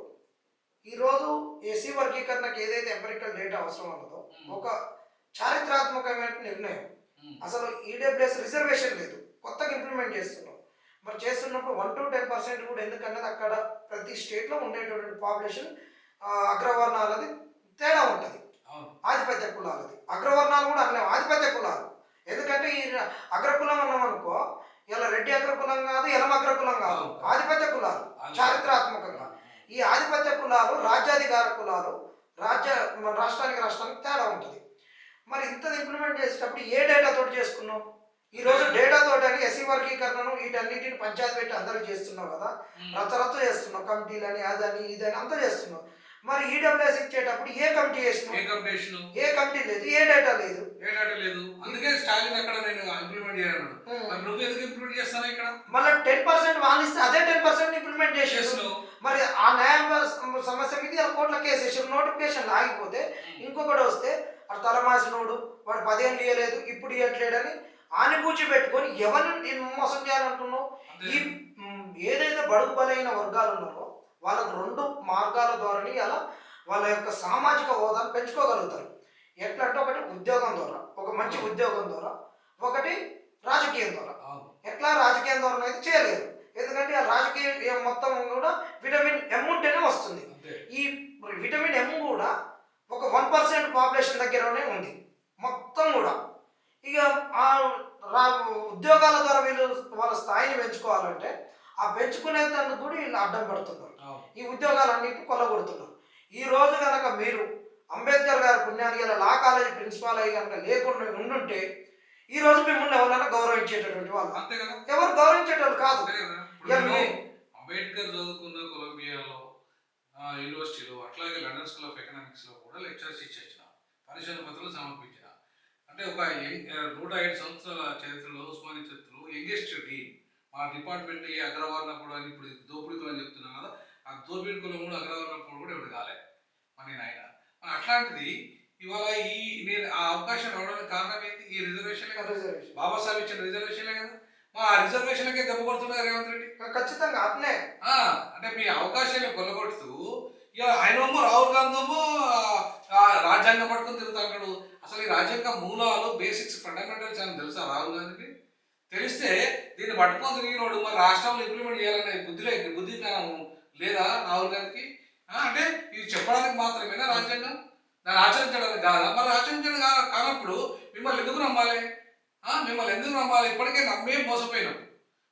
ఈరోజు ఎస్సీ వర్గీకరణకు ఏదైతే ఎంపెరికల్ డేటా అవసరం ఉన్నదో ఒక చారిత్రాత్మకమైన నిర్ణయం. అసలు ఈడబ్ల్యూఎస్ రిజర్వేషన్ లేదు, కొత్తగా ఇంప్లిమెంట్ చేస్తున్నాం. మరి చేస్తున్నప్పుడు 1 to 10% కూడా ఎందుకన్నది అక్కడ ప్రతి స్టేట్లో ఉండేటటువంటి పాపులేషన్ అగ్రవర్ణాలది తేడా ఉంటుంది, ఆధిపత్య కులాలది. అగ్రవర్ణాలు కూడా అనలేము, ఆధిపత్య కులాలు. ఎందుకంటే ఈ అగ్రకులం అన్నాం అనుకో, ఇలా రెడ్డి అగ్రకులం కాదు, ఎలమ అగ్రకులం కాదు, ఆధిపత్య కులాలు చారిత్రాత్మకంగా. ఈ ఆధిపత్య కులాలు రాజ్యాధికార కులాలు, రాష్ట్రానికి తేడా ఉంటుంది. మరి ఇంత ఇంప్లిమెంట్ చేసేటప్పుడు ఏ డేటా తోటి చేసుకున్నాం? ఈరోజు డేటా తోటి అని ఎస్సీ వర్గీకరణను వీటన్నిటిని పంచాయతీ పెట్టి అందరూ చేస్తున్నాం కదా, రచ్చరచ్చ చేస్తున్నాం, కమిటీలని అదని ఇదని అంతా చేస్తున్నాం. మరి ఈడబ్ల్యూఎస్ ఇచ్చేటప్పుడు ఏ కమిటీ చేసినాం? ఏ కమిటీ లేదు, ఏ డేటా లేదు. అందుకే స్టాలిన్ అక్కడ నేను ఇంప్లిమెంట్ చేయాలి. మరి నువ్వు ఎందుకు ఇంప్లిమెంట్ చేస్తాను ఇక్కడ? మళ్ళీ 10% వాళ్ళు ఇస్తే అదే 10% ఇంప్లిమెంట్ చేసేసాను. మరి ఆ న్యాయ సమస్య మీద ఇలా కోర్టులో కేసు వేసారు. నోటిఫికేషన్ ఆగిపోతే ఇంకొకటి వస్తే వాడు తలమాసినోడు, వాడు 10 ఏళ్ళు ఇవ్వలేదు ఇప్పుడు ఇవ్వట్లేడని ఆనిపూచి పెట్టుకొని ఎవరిని మోసం చేయాలనుకున్నావు? ఈ ఏదైతే బడుగు బలైన వర్గాలు ఉన్నారో వాళ్ళకు 2 మార్గాల ద్వారానే అలా వాళ్ళ యొక్క సామాజిక హోదాను పెంచుకోగలుగుతారు. ఎట్లా అంటే ఒకటి ఉద్యోగం ద్వారా, ఒక మంచి ఉద్యోగం ద్వారా, ఒకటి రాజకీయం ద్వారా. ఎట్లా రాజకీయం ద్వారా అయితే చేయలేరు, ఎందుకంటే ఆ రాజకీయం మొత్తం కూడా విటమిన్ ఎం ఉంటేనే వస్తుంది. ఈ విటమిన్ ఎం కూడా ఒక 1% పాపులేషన్ దగ్గరనే ఉంది మొత్తం కూడా. ఇక ఆ ఉద్యోగాల ద్వారా వీళ్ళు వాళ్ళ స్థాయిని పెంచుకోవాలంటే ఆ పెంచుకునేందుకు కూడా వీళ్ళు అడ్డం పడుతున్నారు. ఈ ఉద్యోగాలన్నింటినీ కొల్లగొడుతున్నారు. ఈ రోజు కనుక మీరు అంబేద్కర్ గారి పుణ్యానికి ఇలా లా కాలేజీ ప్రిన్సిపాల్ అయ్యి కనుక లేకుండా ఉండుంటే ఈ రోజు మిమ్మల్ని ఎవరైనా గౌరవించేటటువంటి వాళ్ళు, అంతే కదా, ఎవరు గౌరవించేటోళ్ళు కాదు. అంబేద్కర్ చదువుకున్న కొలంబియాలో యూనివర్సిటీలో, అట్లాగే లండన్ స్కూల్ ఆఫ్ ఎకనామిక్స్లో కూడా లెక్చర్స్ ఇచ్చేసిన, పరిశోధన పత్రాలు సమర్పించిన. అంటే ఒక 105 సంవత్సరాల చరిత్రలో ఉస్మానియా చరిత్రలో యంగెస్ట్ డీన్ మా డిపార్ట్మెంట్ ఏ అగ్రవర్ణ కూడా ఇప్పుడు దోపిడీ కులం చెప్తున్నాం కదా, ఆ దోపిడీ కులం కూడా అగ్రవర్ణ కూడా ఎవరు కాలే మరి నేను ఆయన. అట్లాంటిది ఇవాళ నేను ఆ అవకాశం రావడానికి కారణం ఏంటి? ఈ రిజర్వేషన్లే కదా, బాబాసాహెబ్ ఇచ్చిన రిజర్వేషన్లే కదా. ఆ రిజర్వేషన్లకే దెబ్బ కొడుతున్నారు రేవంత్ రెడ్డి. ఖచ్చితంగా అట్నే అంటే మీ అవకాశాన్ని కొల్లగొడుతూ ఇక ఆయనేమో రాహుల్ గాంధీ ఏమో రాజ్యాంగం పట్టుకొని తిరుగుతాడు. అసలు ఈ రాజ్యాంగ మూలాలు, బేసిక్స్, ఫండమెంటల్స్ అని తెలుసా రాహుల్ గాంధీకి? తెలిస్తే దీన్ని పట్టుకొని తిరిగినోడు మరి రాష్ట్రంలో ఇంప్లిమెంట్ చేయాలనే బుద్ధి జ్ఞానం లేదా రాహుల్ గాంధీకి? అంటే ఇది చెప్పడానికి మాత్రమేనా రాజ్యాంగం? దాన్ని ఆచరించడానికి కాదా? మరి ఆచరించడం కానప్పుడు మిమ్మల్ని ఎందుకు నమ్మాలి? ఇప్పటికే నమ్మే మోసపోయినాం.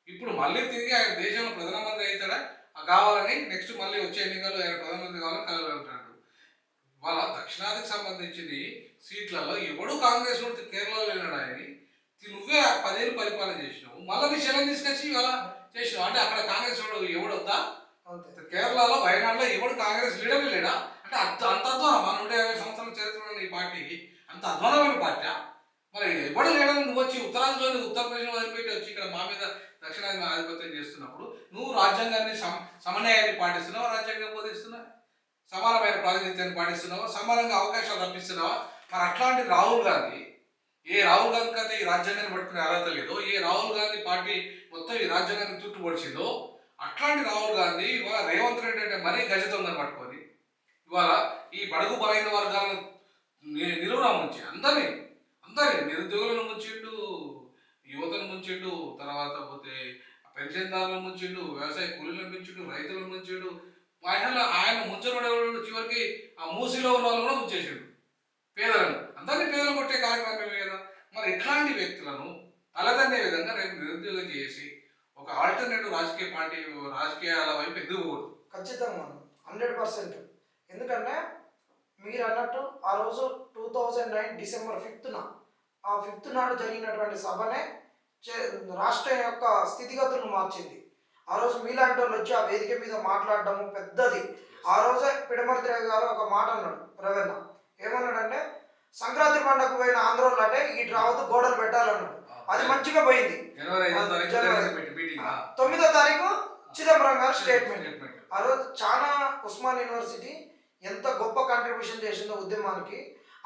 ఇప్పుడు మళ్ళీ తిరిగి ఆయన దేశంలో ప్రధానమంత్రి అవుతాడా కావాలని, నెక్స్ట్ మళ్ళీ వచ్చే ఎన్నికల్లో ఆయన ప్రధానమంత్రి కావాలని కలగలుగుతాడు. వాళ్ళ దక్షిణాదికి సంబంధించిన సీట్లలో ఎవడు కాంగ్రెస్ వాడు కేరళలో లేనాడు. ఆయన నువ్వే 10 ఏళ్ళు పరిపాలన చేసినావు, మళ్ళీ నీ శలం తీసుకొచ్చి ఇవాళ చేసినావు. అంటే అక్కడ కాంగ్రెస్ వాడు ఎవడొద్దా? కేరళలో, వయనాడులో ఎవడు కాంగ్రెస్ లీడర్ లేడా? అంటే అంత అధ్వానం 150 సంవత్సరాల చరిత్ర ఈ పార్టీకి అంత అధ్వానమైన పార్టీ. మరి ఎవడు లేడని నువ్వు వచ్చి ఉత్తరాదిలోని ఉత్తరప్రదేశ్ వదిలిపెట్టి వచ్చి ఇక్కడ మా మీద దక్షిణాది ఆధిపత్యం చేస్తున్నప్పుడు నువ్వు రాజ్యాంగాన్ని సమన్వయాన్ని పాటిస్తున్నావా? రాజ్యాంగం బోధిస్తున్నావా? సమానమైన ప్రాతినిధ్యాన్ని పాటిస్తున్నావా? సమానంగా అవకాశాలు తప్పిస్తున్నావా? మరి అట్లాంటి రాహుల్ గాంధీ ఏ రాహుల్ గాంధీకి అయితే ఈ రాజ్యాంగాన్ని పట్టుకునే అర్హత లేదో, ఏ రాహుల్ గాంధీ పార్టీ మొత్తం ఈ రాజ్యాంగాన్ని చుట్టుపడిచిందో, అట్లాంటి రాహుల్ గాంధీ ఇవాళ రేవంత్ రెడ్డి అంటే మరీ గజదొంగని పట్టుకొని ఇవాళ ఈ బడుగు బలైన వర్గాలను నిలువునా ముంచి అందరినీ నిరుద్యోగులను ముంచిండు, యువతను ముంచిండు, తర్వాత పోతే పెన్షన్దారులను ముంచిండు, వ్యవసాయ కూలీలను ముంచిండు, రైతులను ముంచిండు. ఆయన ముంచడం చివరికి ఆ మూసిలో ఉన్న వాళ్ళు కూడా ముంచేసిండు. పేదలను అందరినీ పేదలు కొట్టే కార్యక్రమమే కదా. మరి ఇట్లాంటి వ్యక్తులను తలదన్నే విధంగా రేపు నిరుద్యోగం చేసి ఒక ఆల్టర్నేటివ్ రాజకీయ పార్టీ రాజకీయాల వైపు ఎందుకు పోదు? ఖచ్చితంగా 100%. ఎందుకంటే మీరు అన్నట్టు ఆ రోజు 2009 డిసెంబర్ 5న ఆ 5th నాడు జరిగినటువంటి సభనే రాష్ట్రం యొక్క స్థితిగతులను మార్చింది. ఆ రోజు మీలాంటి వాళ్ళు వచ్చి ఆ వేదిక మీద మాట్లాడడము పెద్దది. ఆ రోజే పిడమర్తి రవి గారు ఒక మాట అన్నాడు, రవీణ ఏమన్నాడంటే, సంక్రాంతి పండుగకు పోయిన ఆంధ్రోళ్ళు అంటే ఇటు రావద్దు గోడలు పెట్టాలన్నాడు. అది మంచిగా పోయింది. జనవరి 9వ తారీఖు చిదంబరం గారు స్టేట్మెంట్. ఆ రోజు చాలా ఉస్మాన్ యూనివర్సిటీ ఎంత గొప్ప కాంట్రిబ్యూషన్ చేసిందో ఉద్యమానికి,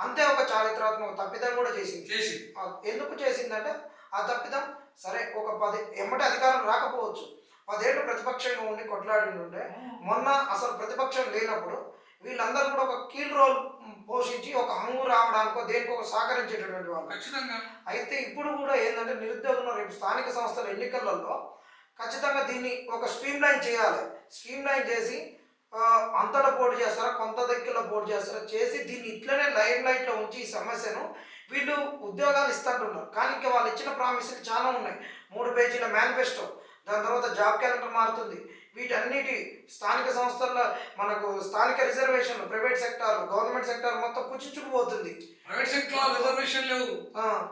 అంతే ఒక చారిత్రాత్మక తప్పిదం కూడా చేసింది. ఎందుకు చేసిందంటే ఆ తప్పిదం సరే ఒక 10 ఎమ్మటి అధికారం రాకపోవచ్చు, 10 ఏళ్ళు ప్రతిపక్షంగా ఉండి కొట్లాడి ఉంటే, మొన్న అసలు ప్రతిపక్షం లేనప్పుడు వీళ్ళందరూ కూడా ఒక కీల్ రోల్ పోషించి ఒక హంగు రావడానికో దేనికో సహకరించేటటువంటి వాళ్ళు. ఖచ్చితంగా. అయితే ఇప్పుడు కూడా ఏంటంటే నిరుద్యోగంలో రేపు స్థానిక సంస్థల ఎన్నికలలో ఖచ్చితంగా దీన్ని ఒక స్ట్రీమ్ లైన్ చేయాలి. స్ట్రీమ్ లైన్ చేసి అంతటా పోటీ చేస్తారా, కొంత దగ్గరలో పోటీ చేస్తారా చేసి దీన్ని ఇట్లనే లైమ్ లైట్లో ఉంచి ఈ సమస్యను వీళ్ళు ఉద్యోగాలు ఇస్తుంటున్నారు. కానీ ఇంకా వాళ్ళు ఇచ్చిన ప్రామిసులు చాలా ఉన్నాయి. 3 పేజీల మేనిఫెస్టో, దాని తర్వాత జాబ్ క్యాలెండర్ మారుతుంది. వీటన్నిటి స్థానిక సంస్థల్లో మనకు స్థానిక రిజర్వేషన్లు, ప్రైవేట్ సెక్టార్, గవర్నమెంట్ సెక్టార్ మొత్తం కుచించుకుపోతుంది. ప్రైవేట్ సెక్టర్ రిజర్వేషన్ లేవు.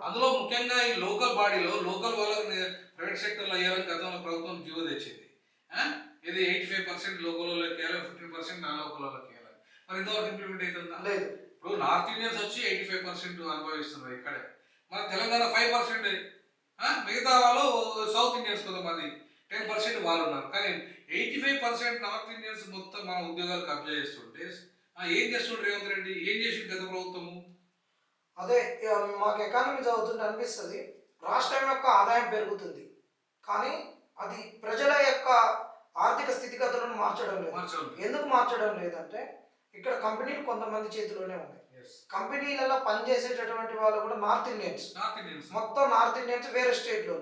అందులో ముఖ్యంగా ఈ లోకల్ బాడీలో లోకల్ వాళ్ళకి ప్రైవేట్ సెక్టర్లో అయ్యాలని గతంలో ప్రభుత్వం జీవో తెచ్చింది. ఇది 85% లోకల్ వాళ్ళకి ఇవ్వాలి, 15% నాన్ లోకల్ వాళ్ళకి ఇవ్వాలి. మరి ఇంతవరకు ఇంప్లిమెంట్ అవుతుందా? లేదు. ఇప్పుడు నార్త్ ఇండియన్స్ వచ్చి 85% అనుభవిస్తున్నారు ఇక్కడే. మన తెలంగాణ 5%, మిగతా వాళ్ళు సౌత్ ఇండియన్స్ కొంతమంది 10% వాళ్ళు ఉన్నారు. కానీ 85% నార్త్ ఇండియన్స్ మొత్తం మన ఉద్యోగాలు కబ్జా చేస్తుంటే ఏం చేస్తుండ్రు రేవంత్ రెడ్డి? ఏం చేసింది గత ప్రభుత్వము? అదే మాకు ఎకానమీ చదువుతుంటే అనిపిస్తుంది, రాష్ట్రం యొక్క ఆదాయం పెరుగుతుంది కానీ అది ప్రజల యొక్క ఆర్థిక స్థితిగతులను మార్చడం లేదు. ఎందుకు మార్చడం లేదంటే ఇక్కడ కంపెనీలు కొంతమంది చేతిలోనే ఉన్నాయి. కంపెనీలలో పనిచేసేటటువంటి వాళ్ళు కూడా నార్త్ ఇండియన్స్, మొత్తం నార్త్ ఇండియన్స్, వేరే స్టేట్లో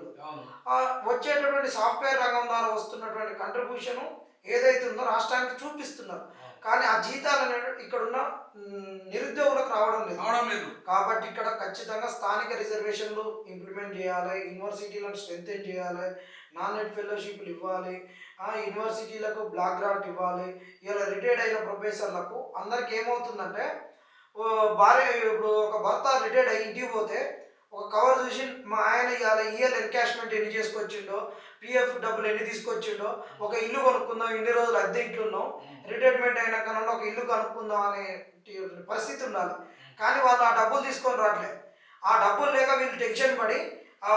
వచ్చేటటువంటి సాఫ్ట్వేర్ రంగం ద్వారా వస్తున్నటువంటి కంట్రిబ్యూషన్ ఏదైతే ఉందో రాష్ట్రానికి చూపిస్తున్నారు. కానీ ఆ జీతాలు అనేవి ఇక్కడ ఉన్న నిరుద్యోగులకు రావడం లేదు. కాబట్టి ఇక్కడ ఖచ్చితంగా స్థానిక రిజర్వేషన్లు ఇంప్లిమెంట్ చేయాలి, యూనివర్సిటీలను స్ట్రెంథెన్ చేయాలి, నాన్ నెట్ ఫెలోషిప్లు ఇవ్వాలి, యూనివర్సిటీలకు బ్లాక్ గ్రాంట్ ఇవ్వాలి. ఇలా రిటైర్డ్ అయిన ప్రొఫెసర్లకు అందరికి ఏమవుతుందంటే, భార్య ఇప్పుడు ఒక భర్త రిటైర్డ్ అయ్యి ఇంటికి పోతే ఒక కవర్ చూసి మా ఆయన ఇవాళ ఇయర్ ఎన్కాష్మెంట్ ఎన్ని చేసుకొచ్చిండో, పిఎఫ్ డబ్బులు ఎన్ని తీసుకొచ్చిండో, ఒక ఇల్లు కొనుక్కుందాం, ఇన్ని రోజులు అద్దె ఇంట్లున్నాం, రిటైర్మెంట్ అయినాక ఒక ఇల్లు కనుక్కుందాం అనే పరిస్థితి ఉండాలి. కానీ వాళ్ళు ఆ డబ్బులు తీసుకొని రావట్లేదు. ఆ డబ్బులు లేక వీళ్ళు టెన్షన్ పడి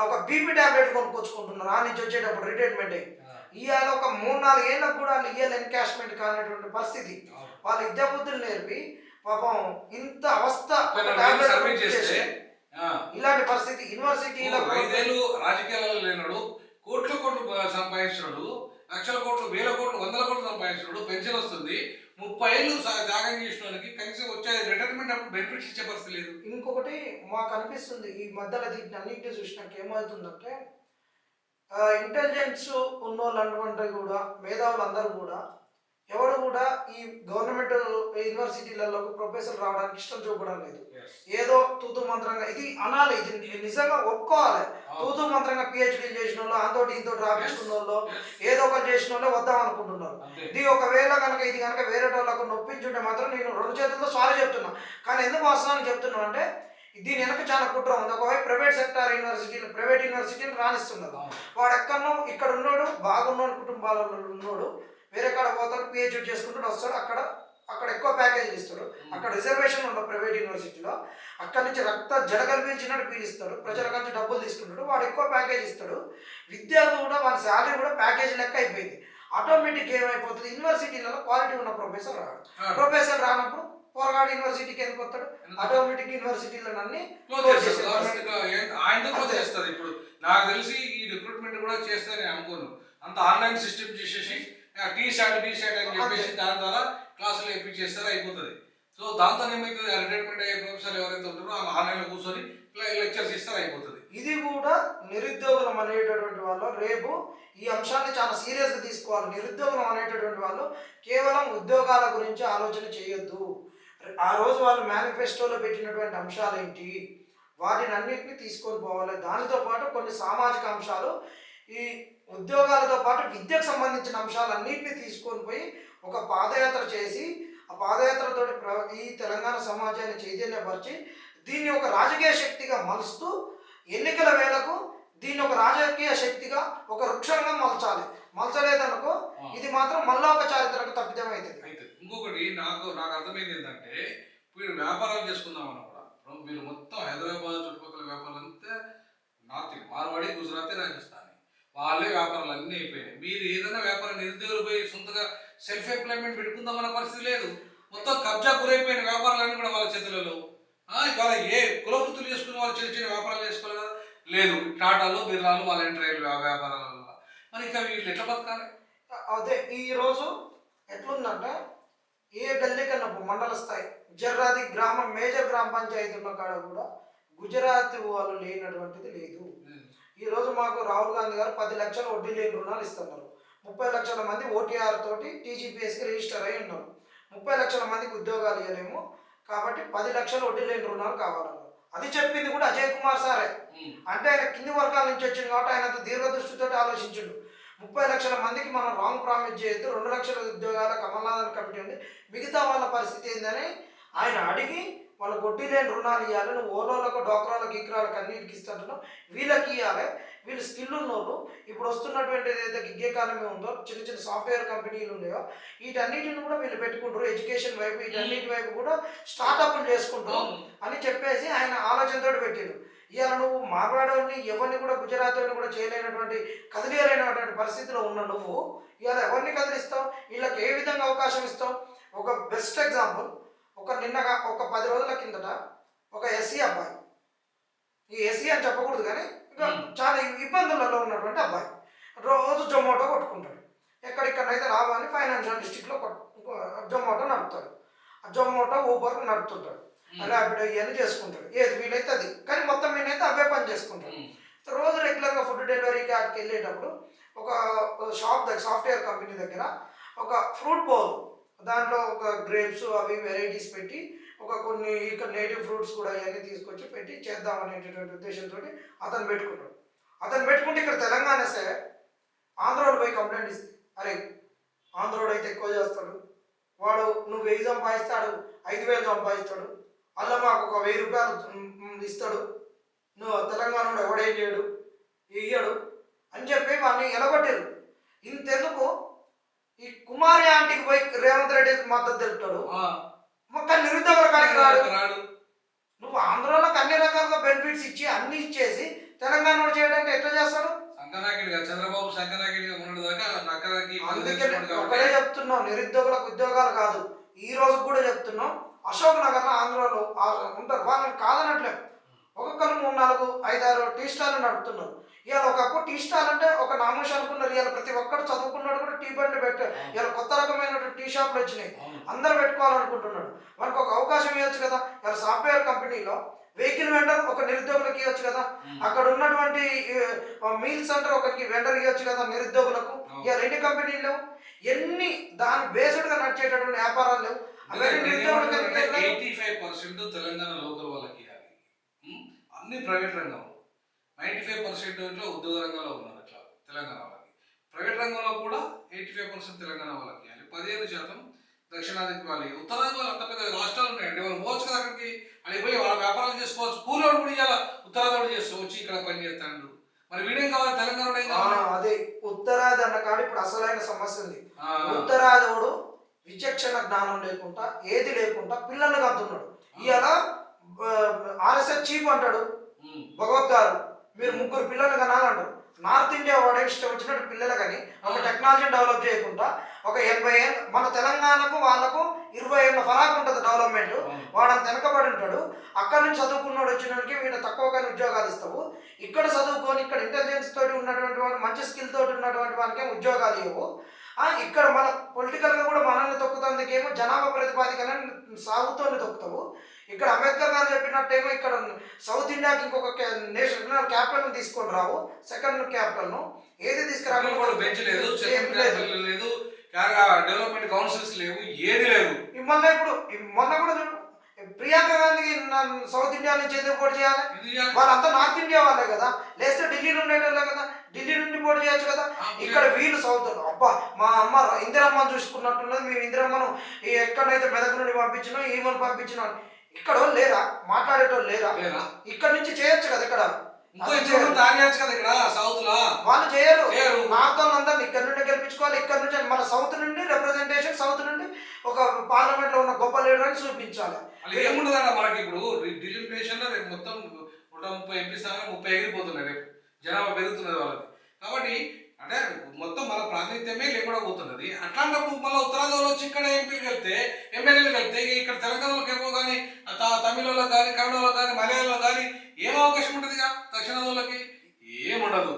ఒక బీపీ ట్యాబ్లెట్ కొనుక్కొచ్చుకుంటున్నారు ఆ నుంచి వచ్చేటప్పుడు రిటైర్మెంట్ అయ్యి. ఇవాళ ఒక 3-4 ఏళ్ళకు కూడా వాళ్ళు ఇయర్ ఎన్కాష్మెంట్ కానటువంటి పరిస్థితి. వాళ్ళు విద్యాబుద్ధులు నేర్పి పాపం ఇంత అవస్థ ఇలాంటి పరిస్థితి యూనివర్సిటీలో 5 ఏళ్ళు రాజకీయాలలో లేనాడు, కోట్లు సంపాదించినాడు, లక్షల కోట్లు, వేల కోట్లు, 100 కోట్లు సంపాదించినాడు, పెన్షన్ వస్తుంది. 30 ఏళ్ళు త్యాగం చేసిన వాళ్ళకి కనీసం వచ్చే రిటైర్మెంట్ అప్పుడు బెనిఫిట్స్ ఇచ్చే పరిస్థితి లేదు. ఇంకొకటి మాకు అనిపిస్తుంది ఈ మధ్యలో దీన్ని అన్నింటినీ చూసినాక ఏమవుతుందంటే, ఇంటెలిజెన్స్ ఉన్న వాళ్ళంటే కూడా మేధావులు అందరూ కూడా ఎవరు కూడా ఈ గవర్నమెంట్ యూనివర్సిటీలలో ప్రొఫెసర్ రావడానికి ఇష్టం చూపడం లేదు. ఏదో తూతు మంత్రంగా ఇది అనాలి, ఇది నిజంగా ఒప్పుకోవాలి. తూతు మంత్రంగా పిహెచ్డీ చేసిన వాళ్ళు, అంతోటి ఇంతోటి రాపించుకున్న వాళ్ళు, ఏదో ఒకటి చేసిన వాళ్ళే వద్దాం అనుకుంటున్నారు. ఇది ఒకవేళ కనుక ఇది కనుక వేరే వాళ్ళకు నొప్పించుంటే మాత్రం నేను 2 చేతులతో సారీ చెప్తున్నా. కానీ ఎందుకు వస్తానని చెప్తున్నా అంటే దీని వెనక చాలా కుట్ర ఉంది. ఒకవైపు ప్రైవేట్ సెక్టార్ యూనివర్సిటీలు, ప్రైవేట్ యూనివర్సిటీలు రాణిస్తున్నారు. వాడు ఎక్కడో ఇక్కడ ఉన్నాడు, బాగున్నాడు, కుటుంబాలలో ఉన్నాడు, వేరే కాడ పోతాడు, పిహెచ్డీ చేసుకుంటాడు, వస్తాడు, అక్కడ ఎక్కువ ప్యాకేజీలు ఇస్తాడు. అక్కడ రిజర్వేషన్ ఉండవు ప్రైవేట్ యూనివర్సిటీలో. అక్కడ నుంచి జడగలు పీల్చినట్టు పీలిస్తాడు, ప్రజల నుంచి డబ్బులు తీసుకుంటాడు, వాడు ఎక్కువ ప్యాకేజ్ ఇస్తాడు. విద్యార్థులు కూడా వాళ్ళ శాలరీ కూడా ప్యాకేజీ లెక్క అయిపోయింది. ఆటోమేటిక్ ఏమైపోతుంది, యూనివర్సిటీలలో క్వాలిటీ ఉన్న ప్రొఫెసర్ రాడు. ప్రొఫెసర్ రానప్పుడు పోరగాడు యూనివర్సిటీకి ఎందుకు వస్తాడు, ఆటోమేటిక్ యూనివర్సిటీలను అన్ని చేస్తారు. ఇప్పుడు నాకు తెలిసి ఈ రిక్రూట్మెంట్ కూడా చేస్తారని నేను అనుకోను. అంత ఆన్లైన్ సిస్టమ్ చేసేసి టీ షాట్ బీ షాట్ అని చెప్పేసి దాని ద్వారా క్లాసులు ఎప్పించేస్తారు, అయిపోతుంది. సో దాంతో ఏమైతుంది, రిటైర్మెంట్ అయ్యే ప్రొఫెసర్లు ఎవరైతే ఉంటారో వాళ్ళు ఆన్లైన్లో కూర్చొని లెక్చర్స్ ఇస్తారు, అయిపోతుంది. ఇది కూడా నిరుద్యోగులం అనేటటువంటి వాళ్ళు రేపు ఈ అంశాన్ని చాలా సీరియస్గా తీసుకోవాలి. నిరుద్యోగులం అనేటటువంటి వాళ్ళు కేవలం ఉద్యోగాల గురించి ఆలోచన చేయొద్దు. ఆ రోజు వాళ్ళు మేనిఫెస్టోలో పెట్టినటువంటి అంశాలు ఏంటి, వాటిని అన్నింటినీ తీసుకొని పోవాలి. దానితో పాటు కొన్ని సామాజిక అంశాలు, ఈ ఉద్యోగాలతో పాటు విద్యకు సంబంధించిన అంశాలన్నింటినీ తీసుకొని పోయి ఒక పాదయాత్ర చేసి ఆ పాదయాత్రతో ఈ తెలంగాణ సమాజాన్ని చైతన్యపరిచి దీన్ని ఒక రాజకీయ శక్తిగా మలుస్తూ ఎన్నికల వేళకు దీన్ని ఒక రాజకీయ శక్తిగా ఒక వృక్షంగా మలచలేదనుకో ఇది మాత్రం మళ్ళా ఒక చారిత్రక తప్పిదం అవుతుంది. ఇంకొకటి నాకు అర్థమైంది ఏంటంటే, మీరు వ్యాపారాలు చేసుకుందామని కూడా మీరు మొత్తం హైదరాబాద్ చుట్టుపక్కల వ్యాపారాలు అంతా నార్త్ మార్వాడి, గుజరాత్, రాజస్థాన్ వాళ్ళే వ్యాపారాలు అన్నీ అయిపోయినాయి. మీరు ఏదైనా వ్యాపారం నిరుద్యోగులు పోయి సొంతగా సెల్ఫ్ ఎంప్లాయ్మెంట్ పెట్టుకుందామన్న పరిస్థితి లేదు. మొత్తం కబ్జా గురైపోయిన వ్యాపారాలన్నీ కూడా వాళ్ళ చేతులలో. ఇవాళ ఏ కులవృత్తులు చేసుకుని వాళ్ళు చిన్న చిన్న వ్యాపారాలు చేసుకోవాలి కదా, లేదు. టాటాలు, బిర్లాలు వాళ్ళ ఎంట్రైలు వ్యాపారాల వల్ల మరి ఇంకా వీళ్ళు ఎట్లా బతకాలి? అదే ఈరోజు ఎట్లుందంటే ఏ గల్లీ కన్నా మండల స్థాయి జర్రాది గ్రామం మేజర్ గ్రామ పంచాయతీ ఉన్న కాడ కూడా గుజరాత్ వాళ్ళు లేనటువంటిది లేదు. ఈరోజు మాకు రాహుల్ గాంధీ గారు 10 లక్షల వడ్డీ లేని రుణాలు ఇస్తున్నారు. 30 లక్షల మంది ఓటీఆర్ తోటి టీజీపీఎస్కి రిజిస్టర్ అయి ఉన్నారు. 30 లక్షల మందికి ఉద్యోగాలు ఇవ్వలేము కాబట్టి 10 లక్షల వడ్డీ లేని రుణాలు కావాలన్నారు. అది చెప్పింది కూడా అజయ్ కుమార్ సారే. అంటే ఆయన కింది వర్గాల నుంచి వచ్చింది కాబట్టి ఆయన దీర్ఘదృష్టితో ఆలోచించిండు. 30 లక్షల మందికి మనం రాంగ్ ప్రామిస్ చేయొద్దు, 2 లక్షల ఉద్యోగాల కమల్నాథన్ కమిటీ ఉంది, మిగతా వాళ్ళ పరిస్థితి ఏందని ఆయన అడిగి వాళ్ళ వడ్డీ లేని రుణాలు ఇవ్వాలి. నువ్వు ఓలోలకు, డోక్రాలకు, గిక్రాలకు అన్నిటికి ఇస్తుంటున్నావు, వీళ్ళకి ఇవ్వాలి. వీళ్ళు స్కిల్ ఉన్నోళ్ళు ఇప్పుడు వస్తున్నటువంటి ఏదైతే గిగ్ ఎకానమీ ఉందో, చిన్న చిన్న సాఫ్ట్వేర్ కంపెనీలు ఉన్నాయో వీటన్నిటిని కూడా వీళ్ళు పెట్టుకుంటారు. ఎడ్యుకేషన్ వైపు వీటన్నిటి వైపు కూడా స్టార్టప్లు చేసుకుంటారు అని చెప్పేసి ఆయన ఆలోచనతో పెట్టారు. ఇవాళ నువ్వు మార్వాడోని ఎవరిని కూడా గుజరాత్ని కూడా చేయలేనటువంటి కదిలేనటువంటి పరిస్థితిలో ఉన్న నువ్వు ఇవాళ ఎవరిని కదిలిస్తావు, వీళ్ళకి ఏ విధంగా అవకాశం ఇస్తావు? ఒక బెస్ట్ ఎగ్జాంపుల్, ఒక 10 రోజుల కిందట ఒక ఎస్సీ అబ్బాయి, ఈ ఎస్సీ అని చెప్పకూడదు కానీ ఇంకా చాలా ఇబ్బందులలో ఉన్నటువంటి అబ్బాయి, రోజు జొమాటో కొట్టుకుంటాడు. ఎక్కడిక్కడైతే రావాలి ఫైనాన్షియల్ డిస్ట్రిక్ట్లో జొమాటో నడుపుతాడు, జొమాటో ఊబర్ నడుపుతుంటాడు, ర్యాపిడో ఇవన్నీ చేసుకుంటాడు, ఏది వీలైతే అది. కానీ మొత్తం వీళ్ళైతే అవే పని చేసుకుంటాడు. రోజు రెగ్యులర్గా ఫుడ్ డెలివరీకి అక్కడికి వెళ్ళేటప్పుడు ఒక షాప్ దగ్గర, సాఫ్ట్వేర్ కంపెనీ దగ్గర ఒక ఫ్రూట్ బౌల్, దాంట్లో ఒక గ్రేప్స్ అవి వెరైటీస్ పెట్టి ఒక కొన్ని ఇక్కడ నేటివ్ ఫ్రూట్స్ కూడా ఇవన్నీ తీసుకొచ్చి పెట్టి చేద్దామనేటటువంటి ఉద్దేశంతో అతను పెట్టుకున్నాడు. అతను పెట్టుకుంటే ఇక్కడ తెలంగాణ సరే ఆంధ్రోడు పోయి కంప్లైంట్ ఇస్తే, అరే ఆంధ్రోడు అయితే ఎక్కువ చేస్తాడు, వాడు నువ్వు 1000 సంపాదిస్తాడు, 5000 సంపాదిస్తాడు, అలా మాకు ఒక 1000 రూపాయలు ఇస్తాడు, నువ్వు తెలంగాణలో ఎవడేం చేయడు ఇయ్యడు అని చెప్పి వాడిని ఎలగొట్టారు. ఇంతెందుకు ఈ కుమారి ఆంటీకి పోయి రేవంత్ రెడ్డి మద్దతు తెలుపుతాడు, కానీ నిరుద్యోగుల కాడికి రాడు. నువ్వు ఆంధ్రలోకి అన్ని రకాలుగా బెనిఫిట్స్ ఇచ్చి అన్ని ఇచ్చేసి తెలంగాణలో చేయడానికి ఎట్లా చేస్తాడు? చంద్రబాబు ఒకటే చెప్తున్నాం, నిరుద్యోగులకు ఉద్యోగాలు కాదు, ఈ రోజు కూడా చెప్తున్నాం. అశోక్ నగర్లో ఆంధ్రలో ఉంటారు, వాళ్ళని కాదనట్లేదు. ఒక్కొక్కరు 3, 4, 5, 6 టీ స్టాల్ నడుపుతున్నారు. ఇవాళ ఒకప్పుడు టీ స్టాల్ అంటే ఒక నామోషి అనుకున్నారు. ఇవాళ ప్రతి ఒక్కరు చదువుకున్నాడు కూడా టీ బండి పెట్టారు. ఇవాళ కొత్త రకమైన టీ షాప్లు వచ్చినాయి, అందరూ పెట్టుకోవాలనుకుంటున్నాడు. మనకు ఒక అవకాశం ఇవ్వచ్చు కదా. ఇవాళ సాఫ్ట్వేర్ కంపెనీలో వెహికల్ వెండర్ ఒక నిరుద్యోగులకు ఇవ్వచ్చు కదా. అక్కడ ఉన్నటువంటి మీల్ సెంటర్ ఒకరికి వెండర్ ఇవ్వచ్చు కదా నిరుద్యోగులకు. ఇవాళ ఎన్ని కంపెనీలు లేవు, ఎన్ని దాని బేస్డ్గా నడిచేటటువంటి వ్యాపారాలు లేవు. అవన్నీ నిరుద్యోగులకు 85% తెలంగాణ లోకల్ వాళ్ళకి ఇవ్వాలి, అన్ని ప్రైవేట్ రంగం. 95% ఉద్యోగ రంగంలో ఉన్నారు అట్లా తెలంగాణ వాళ్ళకి. ప్రైవేట్ రంగంలో కూడా 85% తెలంగాణ వాళ్ళకి ఇవ్వాలి, 15% దక్షిణాదికి వాళ్ళకి. ఉత్తరాది వాళ్ళు అంత పెద్ద రాష్ట్రాలు ఉన్నాయండి, వాళ్ళు పోవచ్చు కదా అక్కడికి, అక్కడికి పోయి వాళ్ళ వ్యాపారాలు చేసుకోవచ్చు. కూలోడు కూడా ఇవ్వాలి, ఉత్తరాది చేస్తూ వచ్చి ఇక్కడ పని చేస్తాడు. మరి వీడేం కావాలి, తెలంగాణ ఏం కావాలి? అదే ఉత్తరాది అన్న కాడ ఇప్పుడు అసలైన సమస్య ఉంది. ఉత్తరాదోడు విచక్షణ జ్ఞానం లేకుండా, ఏది లేకుండా పిల్లల్ని కంటున్నాడు. ఇవాళ ఆర్ఎస్ఎస్ చీఫ్ అంటాడు భగవత్ గారు, మీరు 3 పిల్లలు కనాలంటారు. నార్త్ ఇండియా వాడే ఇష్టం వచ్చినట్టు పిల్లలు కానీ ఒక టెక్నాలజీ డెవలప్ చేయకుండా ఒక 80 ఏళ్ళు మన తెలంగాణకు వాళ్ళకు 20 ఏళ్ళ ఫరాక్ ఉంటుంది డెవలప్మెంట్. వాడంత వెనకబడి ఉంటాడు. అక్కడి నుంచి చదువుకున్నాడు వచ్చినోడికి వీడు తక్కువ కానీ ఉద్యోగాలు ఇస్తావు. ఇక్కడ చదువుకొని ఇక్కడ ఇంటెలిజెన్స్ తోటి ఉన్నటువంటి వాడు మంచి స్కిల్ తోటి ఉన్నటువంటి వాడికి ఉద్యోగాలు ఇవ్వవు. ఇక్కడ మన పొలిటికల్గా కూడా మనల్ని తొక్కుతందుకేమో జనాభా ప్రతిపాదికన సాగుతోని తొక్కుతావు. ఇక్కడ అంబేద్కర్ గారు చెప్పినట్టేమో ఇక్కడ సౌత్ ఇండియాకి ఇంకొక నేషనల్ క్యాపిటల్ తీసుకొని రావు, సెకండ్ క్యాపిటల్ను ఏది తీసుకురాకుండా బెంచ్ లేదు, లేదు, డెవలప్మెంట్ కౌన్సిల్స్ లేవు, ఏది లేదు. మళ్ళీ ఇప్పుడు మొన్న కూడా ప్రియాంక గాంధీ సౌత్ ఇండియా నుంచి ఎందుకు పోటీ చేయాలి? వాళ్ళంతా నార్త్ ఇండియా వాళ్ళే కదా, లేస్తే ఢిల్లీ నుండి ఉండేటోళ్ళే కదా, ఢిల్లీ నుండి పోటీ చేయొచ్చు కదా. ఇక్కడ వీళ్ళు సౌత్ అబ్బా మా అమ్మ ఇందిరమ్మను చూసుకున్నట్టున్నది, మేము ఇందిరమ్మను ఎక్కడైతే మెదక్ నుండి పంపించినా ఈమెను పంపించినా ఇక్కడ లేరా మాట్లాడేటోళ్ళు లేరా? ఇక్కడ నుంచి చేయొచ్చు కదా, ఇక్కడ వాళ్ళు చేయరు. నార్త్ వాళ్ళందరినీ ఇక్కడ నుండి గెలిపించుకోవాలి, ఇక్కడ నుంచి మన సౌత్ నుండి రిప్రజెంటేషన్, సౌత్ నుండి ఒక పార్లమెంట్ లో ఉన్న గొప్ప లీడర్ అని చూపించాలి. ఏముండదన్న మనకి ఇప్పుడు డిలిమిటేషన్ లో రేపు మొత్తం 130 ఎంపీ స్థానాలు 30 ఎగిరిపోతున్నాయి, రేపు జనాభా పెరుగుతున్నది వాళ్ళకి. కాబట్టి అంటే మొత్తం మన ప్రాతినిధ్యమే లేకుండా పోతున్నది. అట్లాంటప్పుడు మళ్ళీ ఉత్తరాంధ్రలో వచ్చి ఇక్కడ ఎంపీలు వెళ్తే ఎమ్మెల్యేలు వెళ్తే ఇక్కడ తెలంగాణలోకి ఏమో కానీ తమిళలో కానీ కన్నడలో కానీ మలయాళంలో కానీ ఏం అవకాశం ఉంటుంది? దక్షిణాదిలోకి ఏముండదు,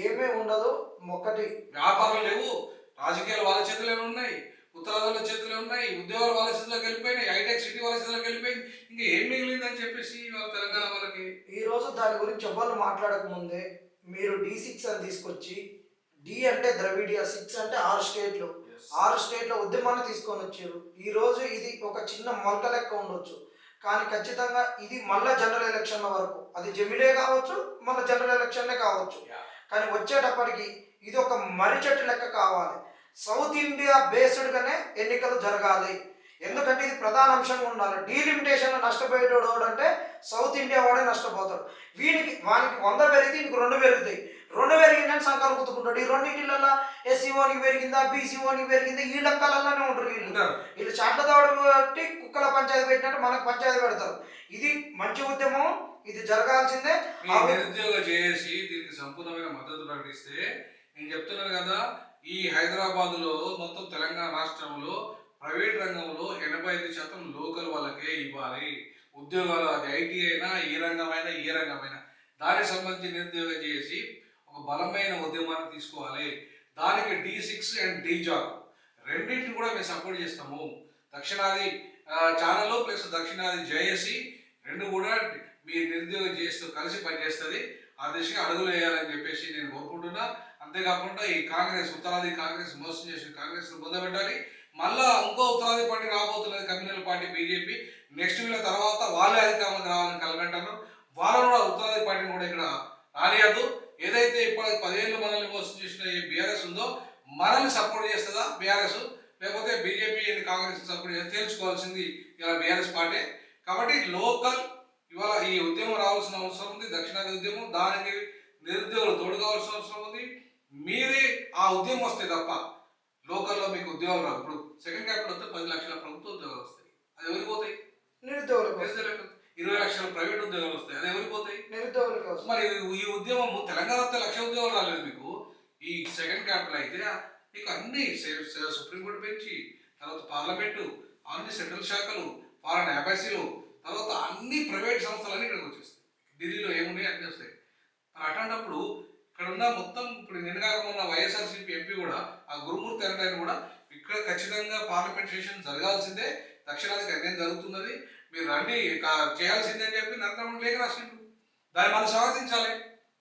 ఏమీ ఉండదు. ఒకటి వ్యాపారం లేవు, రాజకీయాలు వాళ్ళ చేతుల్లో ఉన్నాయి, ఉత్తరాంధ్ర చేతుల్లో ఉన్నాయి, ఉద్యోగాలు వాళ్ళ చేతుల్లోకి వెళ్ళిపోయినాయి, హైటెక్ సిటీ వాళ్ళ చేతుల్లోకి వెళ్ళిపోయింది. ఇంకా ఏం మిగిలిందని చెప్పేసి వాళ్ళ తెలంగాణ వాళ్ళకి ఈ రోజు దాని గురించి ఎవరు మాట్లాడక ముందే మీరు D6 అని తీసుకొచ్చి, D అంటే ద్రవిడియా, 6 అంటే 6 స్టేట్లు, 6 స్టేట్ల ఉద్యమాన్ని తీసుకొని వచ్చారు. ఈ రోజు ఇది ఒక చిన్న మొలక లెక్క ఉండొచ్చు, కానీ ఖచ్చితంగా ఇది మళ్ళీ జనరల్ ఎలక్షన్ల వరకు, అది జమిలే కావచ్చు మళ్ళీ జనరల్ ఎలక్షన్లే కావచ్చు, కానీ వచ్చేటప్పటికి ఇది ఒక మర్రి చెట్టు లెక్క కావాలి. సౌత్ ఇండియా బేస్డ్గానే ఎన్నికలు జరగాలి. ఎందుకంటే ఇది ప్రధాన అంశంగా ఉండాలి. డీలిమిటేషన్ నష్టపోయేటోడు అంటే సౌత్ ఇండియా వాడే నష్టపోతాడు. వానికి 100 పెరిగితే ఇంక 2 పెరుగుతాయి, 2 పెరిగిందని సంఖ్యలు గుర్తుకుంటాడు. ఈ రెండింటిలలో ఎస్సీఓనికి పెరిగిందా, బీసీఓనికి పెరిగిందా, ఈ లెక్కలలోనే ఉంటారు వీళ్ళు చాట్లతోడు బట్టి కుక్కల పంచాయతీ పెట్టినట్టు మనకు పంచాయతీ పెడతారు. ఇది మంచి ఉద్యమం, ఇది జరగాల్సిందే. నిరుద్యోగ చేసి దీనికి సంపూర్ణమైన మద్దతు ప్రకటిస్తే నేను చెప్తున్నాను కదా, ఈ హైదరాబాద్ లో మొత్తం తెలంగాణ రాష్ట్రంలో ప్రైవేట్ రంగంలో 85% లోకల్ వాళ్ళకే ఇవ్వాలి ఉద్యోగాలు. అది ఐటీ అయినా ఏ రంగమైనా ఏ రంగమైనా దానికి సంబంధించి నిరుద్యోగం చేసి ఒక బలమైన ఉద్యమాన్ని తీసుకోవాలి. దానికి D6 అండ్ D జాబ్ రెండింటిని కూడా మేము సపోర్ట్ చేస్తాము. దక్షిణాది ఛానల్ ప్లస్ దక్షిణాది జేఏసీ రెండు కూడా మీ నిరుద్యోగం చేస్తూ కలిసి పనిచేస్తుంది. ఆ దిశగా అడుగులు వేయాలని చెప్పేసి నేను కోరుకుంటున్నా. అంతేకాకుండా ఈ కాంగ్రెస్, ఉత్తరాది కాంగ్రెస్ మోసం చేసిన కాంగ్రెస్ పొందబెట్టాలి. మళ్ళా ఇంకో ఉత్తరాది పార్టీ రాబోతున్నది, కమ్యూనల్ పార్టీ బీజేపీ. నెక్స్ట్ వీళ్ళ తర్వాత వాళ్ళే అధికారంలోకి రావాలని కలగంటారు. వాళ్ళు కూడా ఉత్తరాది పార్టీని కూడా ఇక్కడ రానియద్దు. ఏదైతే ఇప్పుడు 10 ఏళ్ళు మనల్ని మోసం చేసిన ఈ బీఆర్ఎస్ ఉందో మనల్ని సపోర్ట్ చేస్తుందా బీఆర్ఎస్, లేకపోతే బీజేపీ కాంగ్రెస్ సపోర్ట్ చేస్తే తెలుసుకోవాల్సింది ఇలా బీఆర్ఎస్ పార్టీ. కాబట్టి లోకల్ ఇవాళ ఈ ఉద్యమం రావాల్సిన అవసరం ఉంది, దక్షిణాది ఉద్యమం. దానికి నిరుద్యోగులు తోడు కావాల్సిన అవసరం ఉంది. మీరే ఆ ఉద్యమం వస్తే తప్ప లోకల్లో మీకు ఉద్యోగాలు రావు. ఇప్పుడు సెకండ్ క్యాపిటల్ వస్తే 10 లక్షల ప్రభుత్వ ఉద్యోగాలు వస్తాయి, అది ఎవరికి పోతాయి? నిరుద్యోగులకు. 20 లక్షల ప్రైవేట్ ఉద్యోగాలు వస్తాయి, అది ఎవరికి పోతాయి? నిరుద్యోగులకు. మరి ఈ ఉద్యమం తెలంగాణ వస్తే 1,00,000 ఉద్యోగాలు రాలేదు మీకు. ఈ సెకండ్ క్యాపిటల్ అయితే మీకు అన్ని సుప్రీంకోర్టు బెంచి, తర్వాత పార్లమెంటు, అన్ని సెంట్రల్ శాఖలు, ఫారెన్ ఎంబసీలు, తర్వాత అన్ని ప్రైవేట్ సంస్థలన్నీ ఇక్కడికి వచ్చేస్తాయి. ఢిల్లీలో ఏమున్నాయి అన్నీ వస్తాయి. మరి అట్లాంటప్పుడు ఇక్కడ ఉన్న మొత్తం ఇప్పుడు నిన్నగాక ఉన్న వైఎస్ఆర్సీపీ ఎంపీ కూడా ఆ గురుమూర్తి అన్నట్టు కూడా ఇక్కడ ఖచ్చితంగా పార్లమెంట్ సెషన్ జరగాల్సిందే, దక్షిణాదికి అన్యాయం జరుగుతున్నది, మీరు రండి చేయాల్సిందే అని చెప్పి నరేంద్ర లేఖ రాసిండు. దాన్ని మనం స్వాగతించాలి.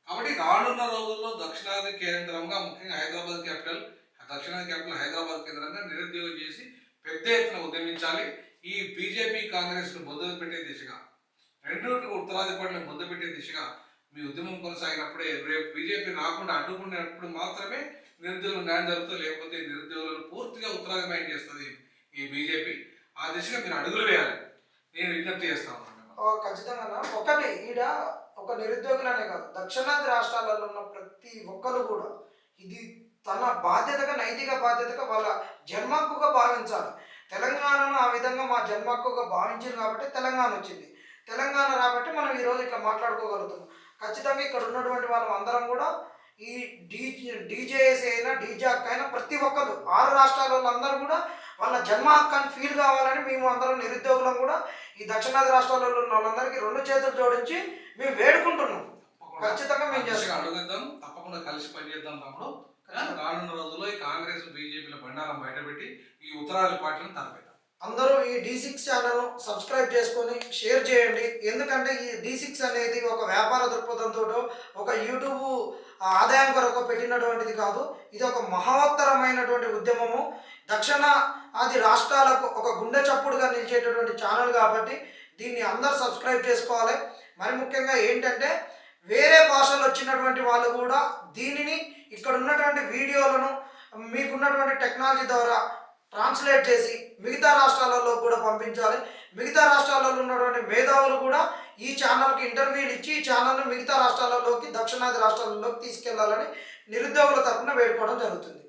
కాబట్టి రానున్న రోజుల్లో దక్షిణాది కేంద్రంగా, ముఖ్యంగా హైదరాబాద్ క్యాపిటల్, దక్షిణాది క్యాపిటల్ హైదరాబాద్ కేంద్రంగా నిరుద్యోగం చేసి పెద్ద ఎత్తున ఉద్యమించాలి. ఈ బీజేపీ కాంగ్రెస్ను మొదలు పెట్టే దిశగా, రెండింటికి ఉత్తరాది పార్టీలను మొదలు పెట్టే దిశగా మీ ఉద్యమం కొనసాగినప్పుడే, రేపు బీజేపీ రాకుండా అడ్డుకునేటప్పుడు మాత్రమే నిరుద్యోగులు న్యాయం జరుగుతుంది. లేకపోతే నిరుద్యోగులను పూర్తిగా ఉత్తరాదిమయం చేస్తుంది ఈ బీజేపీ. ఆ దిశగా మీరు అడుగులు వేయాలి, నేను విజ్ఞప్తి చేస్తాను. ఖచ్చితంగా ఒకటి ఈడ ఒక నిరుద్యోగులనే కాదు, దక్షిణాది రాష్ట్రాలలో ఉన్న ప్రతి ఒక్కరు కూడా ఇది తన బాధ్యతగా, నైతిక బాధ్యతగా, వాళ్ళ జన్మహక్కుగా భావించాలి. తెలంగాణను ఆ విధంగా మా జన్మహక్కుగా భావించారు కాబట్టి తెలంగాణ వచ్చింది. తెలంగాణ రాబట్టి మనం ఈరోజు ఇట్లా మాట్లాడుకోగలుగుతున్నాం. ఖచ్చితంగా ఇక్కడ ఉన్నటువంటి వాళ్ళం అందరం కూడా ఈ డీజేఎస్ అయినా డీజాక్ అయినా ప్రతి ఒక్కరు 6 రాష్ట్రాల అందరూ కూడా వాళ్ళ జన్మ హక్కాన్ని ఫీల్ కావాలని మేము అందరం నిరుద్యోగులం కూడా ఈ దక్షిణాది రాష్ట్రాలలో ఉన్న వాళ్ళందరికీ 2 చేతులు జోడించి మేము వేడుకుంటున్నాం. ఖచ్చితంగా చేస్తాం. అడుగుదాం, తప్పకుండా కలిసి పనిచేద్దాం తమ్ముడు. రానున్న రోజుల్లో ఈ కాంగ్రెస్ బీజేపీల బండారం బయటపెట్టి ఈ ఉత్తరాది పార్టీలను తలపెట్టాం. అందరూ ఈ D6 ఛానల్ సబ్స్క్రైబ్ చేసుకొని షేర్ చేయండి. ఎందుకంటే ఈ D6 అనేది ఒక వ్యాపార దృక్పథంతో ఒక యూట్యూబ్ ఆదాయం కొరకు పెట్టినటువంటిది కాదు. ఇది ఒక మహోత్తరమైనటువంటి ఉద్యమము. దక్షిణాది రాష్ట్రాలకు ఒక గుండె చప్పుడుగా నిలిచేటటువంటి ఛానల్ కాబట్టి దీన్ని అందరూ సబ్స్క్రైబ్ చేసుకోవాలి. మరి ముఖ్యంగా ఏంటంటే వేరే భాషలు వచ్చినటువంటి వాళ్ళు కూడా దీనిని ఇక్కడ ఉన్నటువంటి వీడియోలను మీకున్నటువంటి టెక్నాలజీ ద్వారా ట్రాన్స్లేట్ చేసి మిగతా రాష్ట్రాలలో కూడా పంపించాలి. మిగతా రాష్ట్రాలలో ఉన్నటువంటి మేధావులు కూడా ఈ ఛానల్కి ఇంటర్వ్యూలు ఇచ్చి ఈ ఛానల్ని మిగతా రాష్ట్రాలలోకి దక్షిణాది రాష్ట్రాలలోకి తీసుకెళ్లాలని నిరుద్యోగుల తరఫున వేడుకోవడం జరుగుతుంది.